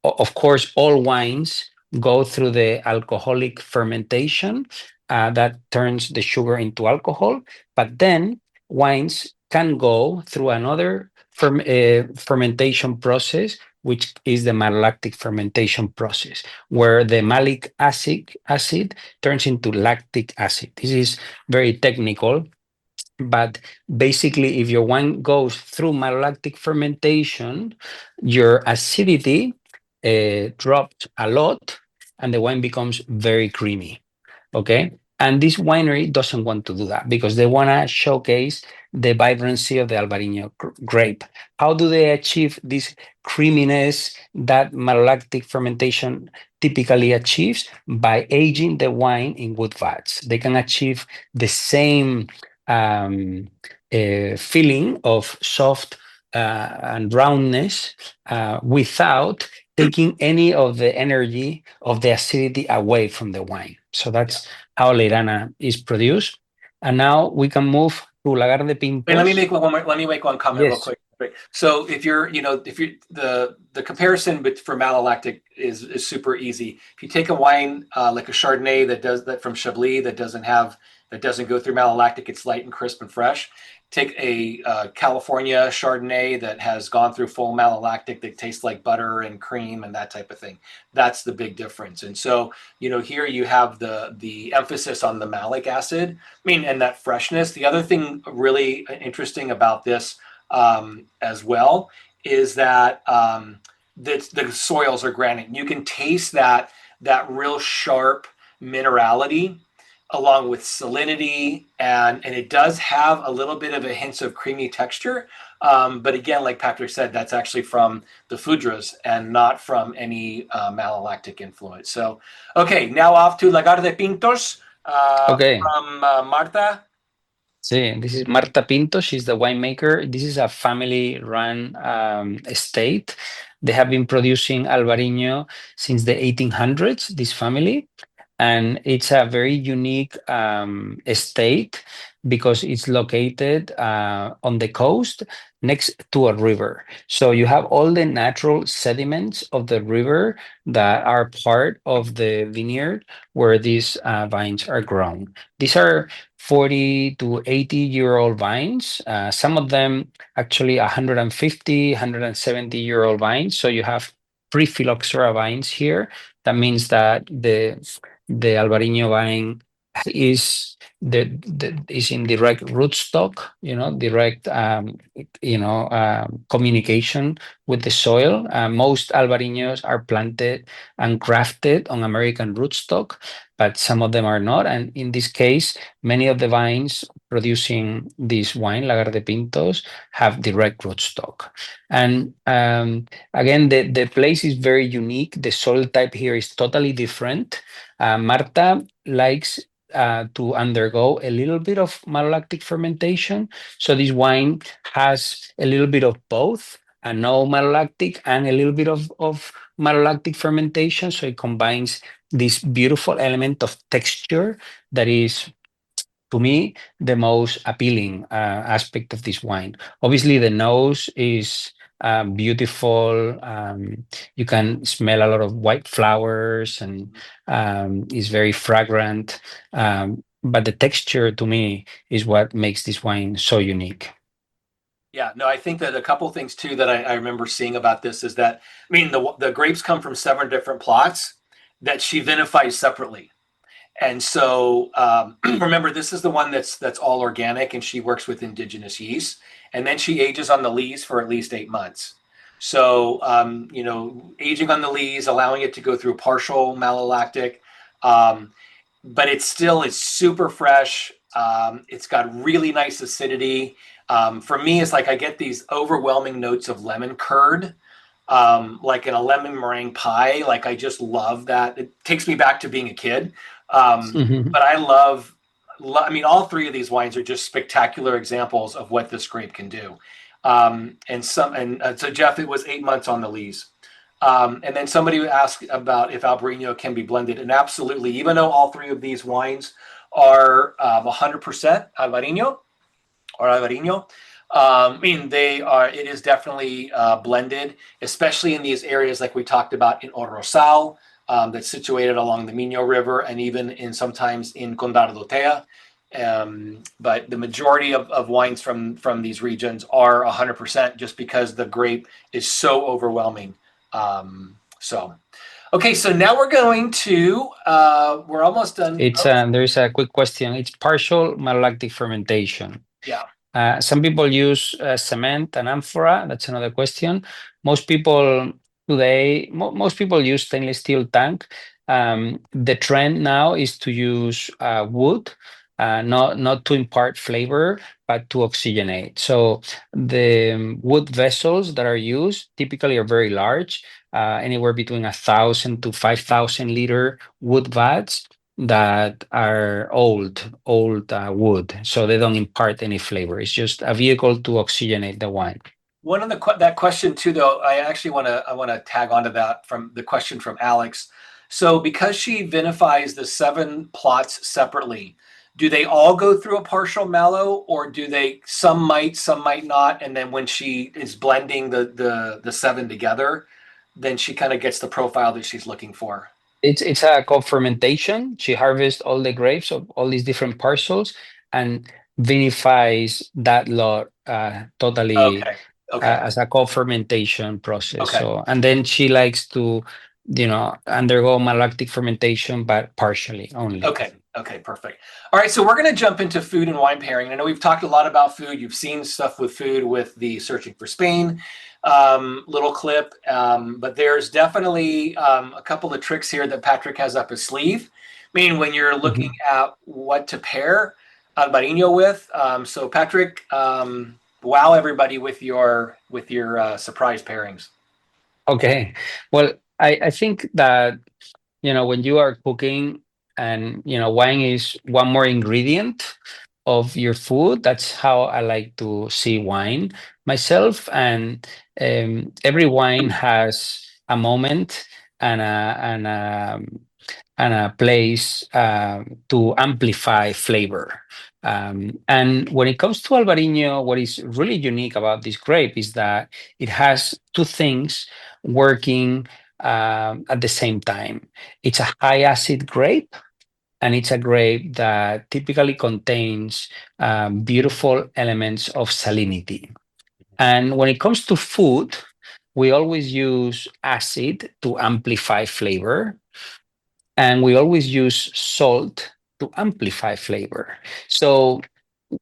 Of course, all wines go through the alcoholic fermentation that turns the sugar into alcohol, but then wines can go through another fermentation process, which is the malolactic fermentation process, where the malic acid turns into lactic acid. This is very technical, but basically, if your wine goes through malolactic fermentation, your acidity drops a lot, and the wine becomes very creamy. Okay. And this winery doesn't want to do that because they want to showcase the vibrancy of the Albariño grape. How do they achieve this creaminess that malolactic fermentation typically achieves? By aging the wine in wood vats. They can achieve the same feeling of soft and roundness without taking any of the energy of the acidity away from the wine. So that's how Leirana is produced. And now we can move to Lagar de Pintos. Let me make one comment real quick. So if the comparison for malolactic is super easy. If you take a wine like a Chardonnay that from Chablis that that doesn't go through malolactic. It's light and crisp and fresh. Take a California Chardonnay that has gone through full malolactic that tastes like butter and cream and that type of thing. That's the big difference. And so, here you have the emphasis on the malic acid, and that freshness. The other thing really interesting about this as well is that the soils are granite. You can taste that real sharp minerality along with salinity, and it does have a little bit of a hint of creamy texture. But again, like Patrick said, that's actually from the foudres and not from any malolactic influence. So, okay, now off to Lagar de Pintos from Marta. Sí, this is Marta Pinto. She's the winemaker. This is a family-run estate. They have been producing Albariño since the 1800s, this family. And it's a very unique estate because it's located on the coast next to a river. So you have all the natural sediments of the river that are part of the vineyard where these vines are grown. These are 40 to 80-year-old vines. Some of them actually 150, 170-year-old vines. So you have pre-phylloxera vines here. That means that the Albariño vine is is in direct rootstock, direct communication with the soil. Most Albariños are planted and grafted on American rootstock, but some of them are not. And in this case, many of the vines producing this wine, Lagar de Pintos, have direct rootstock. And again, the place is very unique. The soil type here is totally different. Marta likes to undergo a little bit of malolactic fermentation. So this wine has a little bit of both, no malolactic and a little bit of malolactic fermentation. So it combines this beautiful element of texture that is, to me, the most appealing aspect of this wine. Obviously, the nose is beautiful. You can smell a lot of white flowers and is very fragrant. But the texture, to me, is what makes this wine so unique. Yeah, no, I think that a couple of things too that I remember seeing about this is that, the grapes come from 7 different plots that she vinifies separately. And so remember, this is the one that's all organic, and she works with indigenous yeast, and then she ages on the lees for at least 8 months. So aging on the lees, allowing it to go through partial malolactic, but it's super fresh. It's got really nice acidity. For me, it's like I get these overwhelming notes of lemon curd, like in a lemon meringue pie. Like, I just love that. It takes me back to being a kid. But I love, all 3 of these wines are just spectacular examples of what this grape can do. So Jeff, it was 8 months on the lees. And then somebody asked about if Albariño can be blended, and absolutely, even though all 3 of these wines are 100% Albariño. It is definitely blended, especially in these areas like we talked about in Orrosal, that's situated along the Minho River, and even sometimes in Condado Tea. But the majority of wines from these regions are 100% just because the grape is so overwhelming. Okay, so now we're going to, we're almost done. There's a quick question. It's partial malolactic fermentation. Yeah. Some people use cement and amphora. That's another question. Most people use stainless steel tank. The trend now is to use wood, not to impart flavor, but to oxygenate. So the wood vessels that are used typically are very large, anywhere between 1,000 to 5,000 liter wood vats that are old wood, so they don't impart any flavor. It's just a vehicle to oxygenate the wine. One of that question too, though, I actually want to tag onto that from the question from Alex. So because she vinifies the 7 plots separately, do they all go through a partial mallow, or do some might not, and then when she is blending the 7 together, then she kind of gets the profile that she's looking for? It's a co-fermentation. She harvests all the grapes of all these different parcels and vinifies that lot totally Okay. Okay. as a co-fermentation process. Okay. So, and then she likes to, undergo malolactic fermentation, but partially only. Okay. Okay. Perfect. All right. So we're going to jump into food and wine pairing. I know we've talked a lot about food. You've seen stuff with food with the Searching for Spain little clip, but there's definitely a couple of tricks here that Patrick has up his sleeve. I mean, when you're looking at what to pair Albariño with. So Patrick, wow everybody with your surprise pairings. Okay. Well, I think that, when you are cooking and, wine is one more ingredient of your food, that's how I like to see wine myself. And every wine has a moment and a place to amplify flavor. And when it comes to Albariño, what is really unique about this grape is that it has two things working at the same time. It's a high acid grape, and it's a grape that typically contains beautiful elements of salinity. And when it comes to food, we always use acid to amplify flavor, and we always use salt to amplify flavor. So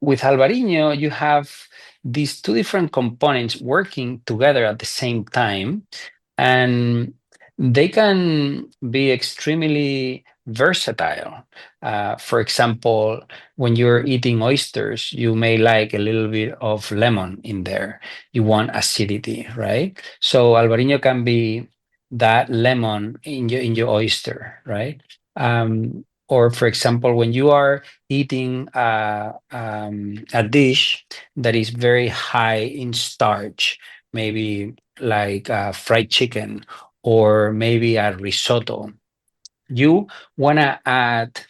with Albariño, you have these two different components working together at the same time, and they can be extremely versatile. For example, when you're eating oysters, you may like a little bit of lemon in there. You want acidity, right? So Albariño can be that lemon in your oyster, right? Or for example, when you are eating a dish that is very high in starch, maybe like fried chicken or maybe a risotto, you want to add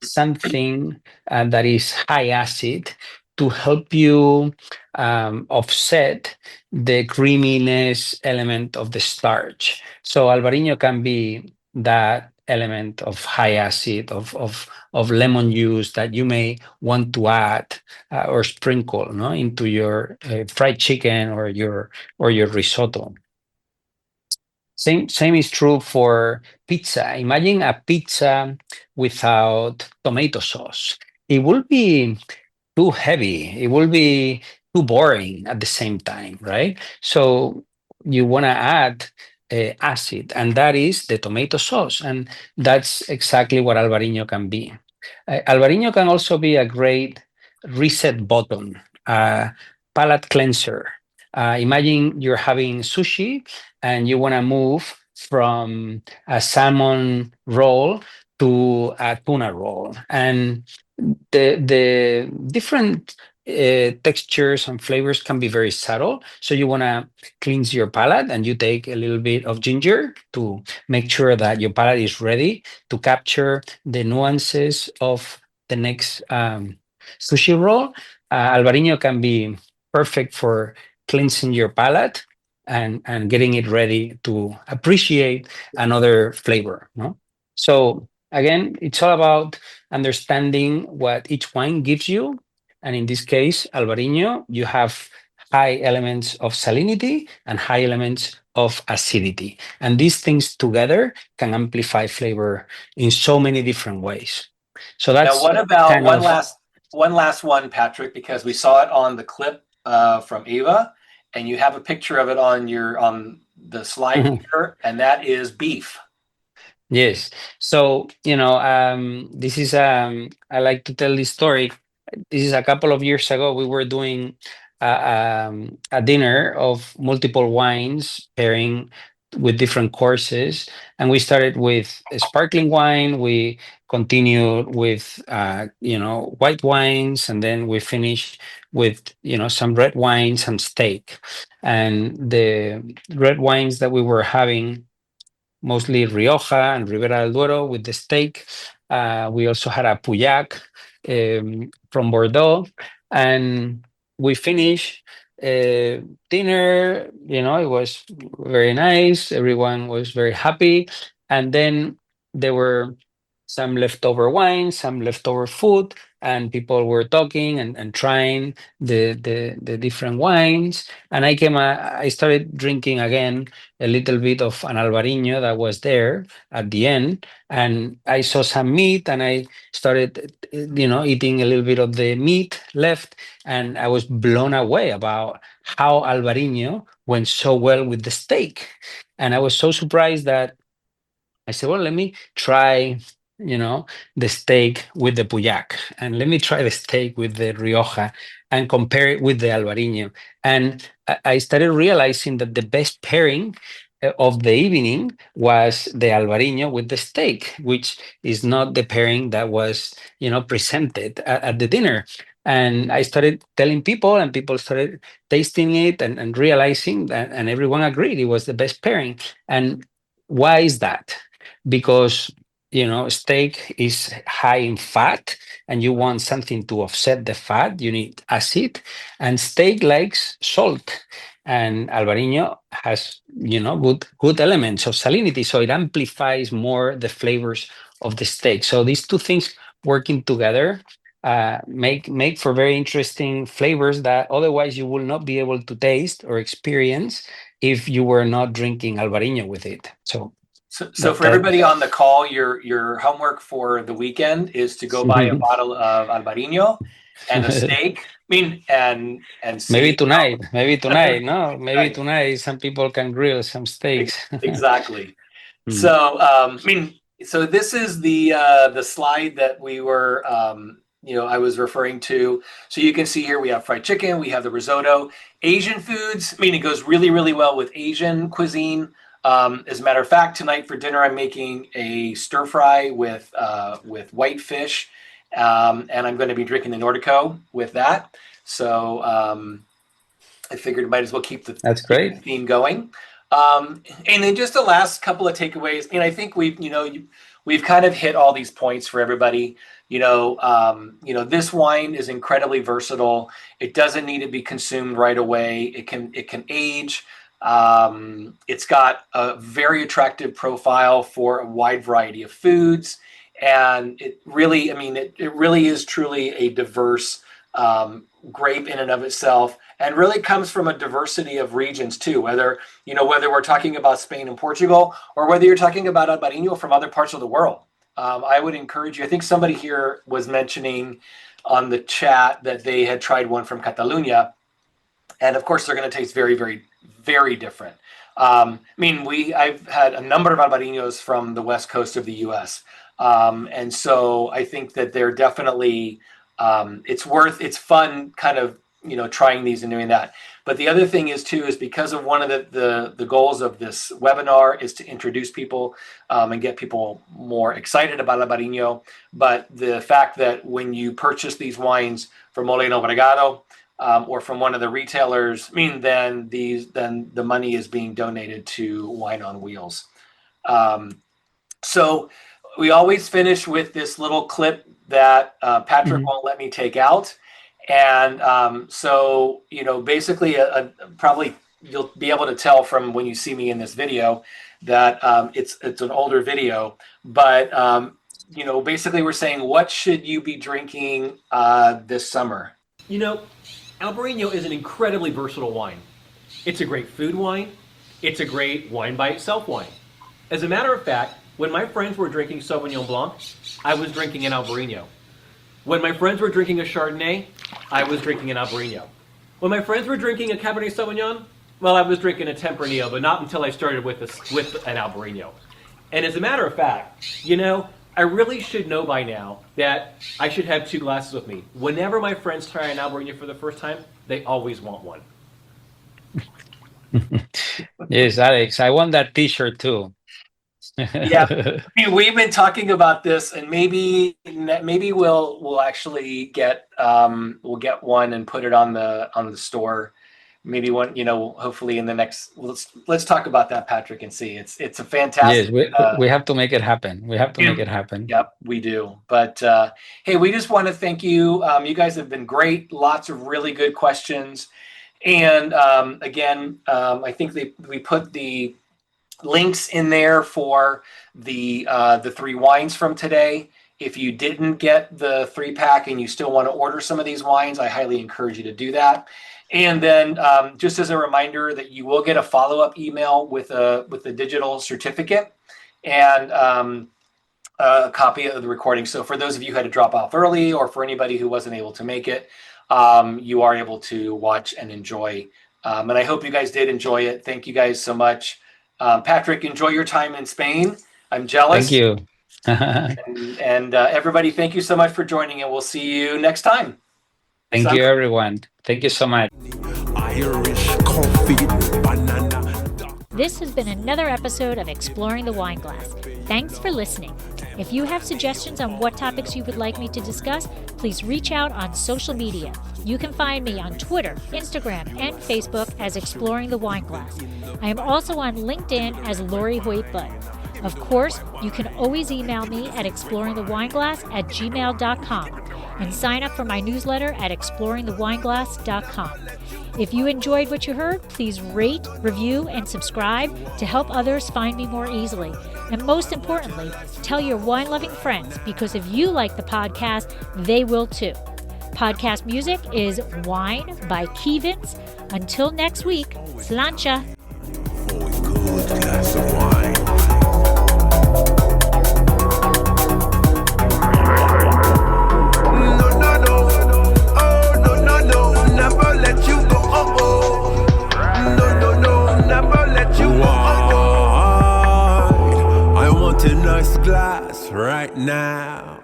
something that is high acid to help you offset the creaminess element of the starch. So Albariño can be that element of high acid of lemon juice that you may want to add or sprinkle, no, into your fried chicken or your risotto. Same is true for pizza. Imagine a pizza without tomato sauce. It will be too heavy. It will be too boring at the same time, right? So you want to add acid, and that is the tomato sauce. And that's exactly what Albariño can be. Albariño can also be a great reset button, palate cleanser. Imagine you're having sushi and you want to move from a salmon roll to a tuna roll. And the different textures and flavors can be very subtle. So you want to cleanse your palate, and you take a little bit of ginger to make sure that your palate is ready to capture the nuances of the next sushi roll. Albariño can be perfect for cleansing your palate and getting it ready to appreciate another flavor. No? So again, it's all about understanding what each wine gives you. And in this case, Albariño, you have high elements of salinity and high elements of acidity. And these things together can amplify flavor in so many different ways. So that's now. What about kind of one last one, Patrick? Because we saw it on the clip from Eva, and you have a picture of it on the slide here, and that is beef. Yes. So, this is, I like to tell this story. This is a couple of years ago. We were doing a dinner of multiple wines pairing with different courses. And we started with a sparkling wine. We continued with, white wines. And then we finished with, some red wines, some steak. And the red wines that we were having, mostly Rioja and Ribera del Duero with the steak. We also had a Pauillac from Bordeaux. And we finished dinner, it was very nice. Everyone was very happy. And then there were some leftover wine, some leftover food, and people were talking and trying the different wines. And I started drinking again a little bit of an Albariño that was there at the end, and I saw some meat, and I started, eating a little bit of the meat left, and I was blown away about how Albariño went so well with the steak. And I was so surprised that I said, well, let me try, the steak with the Puyac, and let me try the steak with the Rioja and compare it with the Albariño. And I started realizing that the best pairing of the evening was the Albariño with the steak, which is not the pairing that was, presented at the dinner. And I started telling people, and people started tasting it and realizing that, and everyone agreed it was the best pairing. And why is that? Because steak is high in fat, and you want something to offset the fat. You need acid, and steak likes salt, and Albariño has good elements of salinity, so it amplifies more the flavors of the steak. So these two things working together make for very interesting flavors that otherwise you will not be able to taste or experience if you were not drinking Albariño with it. So for everybody on the call, your homework for the weekend is to go buy a bottle of Albariño and a steak. And see, maybe tonight. No, maybe tonight some people can grill some steaks. Exactly. So so this is the slide that we were I was referring to. So you can see here we have fried chicken, we have the risotto, Asian foods. It goes really, really well with Asian cuisine. As a matter of fact, tonight for dinner, I'm making a stir fry with white fish, and I'm going to be drinking the Nordico with that. So I figured I might as well keep the theme going. And then just the last couple of takeaways. I think we've kind of hit all these points for everybody. This wine is incredibly versatile. It doesn't need to be consumed right away. It can age. It's got a very attractive profile for a wide variety of foods, and it really, it really is truly a diverse grape in and of itself, and really comes from a diversity of regions too. Whether we're talking about Spain and Portugal, or whether you're talking about Albariño from other parts of the world. I would encourage you. I think somebody here was mentioning on the chat that they had tried one from Catalonia, and of course they're going to taste very, very, very different. I've had a number of Albariños from the west coast of the U.S. And so I think that they're definitely, it's fun kind of, trying these and doing that. But the other thing is because of one of the goals of this webinar is to introduce people and get people more excited about Albariño. But the fact that when you purchase these wines from Ole Obrigado, or from one of the retailers, then the money is being donated to Wine on Wheels. So we always finish with this little clip that Patrick won't let me take out. And basically, probably you'll be able to tell from when you see me in this video that it's an older video. But basically, we're saying, what should you be drinking this summer? Albariño is an incredibly versatile wine. It's a great food wine. It's a great wine by itself wine. As a matter of fact, when my friends were drinking Sauvignon Blanc, I was drinking an Albariño. When my friends were drinking a Chardonnay, I was drinking an Albariño. When my friends were drinking a Cabernet Sauvignon, well, I was drinking a Tempranillo, but not until I started with an Albariño. And as a matter of fact, I really should know by now that I should have two glasses with me. Whenever my friends try an Albariño for the first time, they always want one. Yes, Alex, I want that T-shirt too. Yeah, we've been talking about this, and maybe we'll actually get one and put it on the store. Maybe one, hopefully in the next. Let's talk about that, Patrick, and see. It's a fantastic. Yes, we have to make it happen. Make it happen. Yep, we do. But hey, we just want to thank you. You guys have been great. Lots of really good questions, and again, I think we put the links in there for the 3 wines from today. If you didn't get the 3-pack and you still want to order some of these wines, I highly encourage you to do that. And then just as a reminder that you will get a follow-up email with a digital certificate and a copy of the recording. So for those of you who had to drop off early, or for anybody who wasn't able to make it, you are able to watch and enjoy. And I hope you guys did enjoy it. Thank you guys so much. Patrick, enjoy your time in Spain. I'm jealous. Thank you. and everybody, thank you so much for joining, and we'll see you next time. Thank you, everyone. Thank you so much. Irish coffee, banana. This has been another episode of Exploring the Wine Glass. Thanks for listening. If you have suggestions on what topics you would like me to discuss, please reach out on social media. You can find me on Twitter, Instagram, and Facebook as Exploring the Wine Glass. I am also on LinkedIn as Lori Hoyt-Budd. Of course, you can always email me at exploringthewineglass@gmail.com and sign up for my newsletter at exploringthewineglass.com. If you enjoyed what you heard, please rate, review, and subscribe to help others find me more easily. And most importantly, tell your wine-loving friends, because if you like the podcast, they will too. Podcast music is Wine by Kevins. Until next week, slancha. For a good glass of wine. Never let you go. No, never let you go. I want a nice glass right now.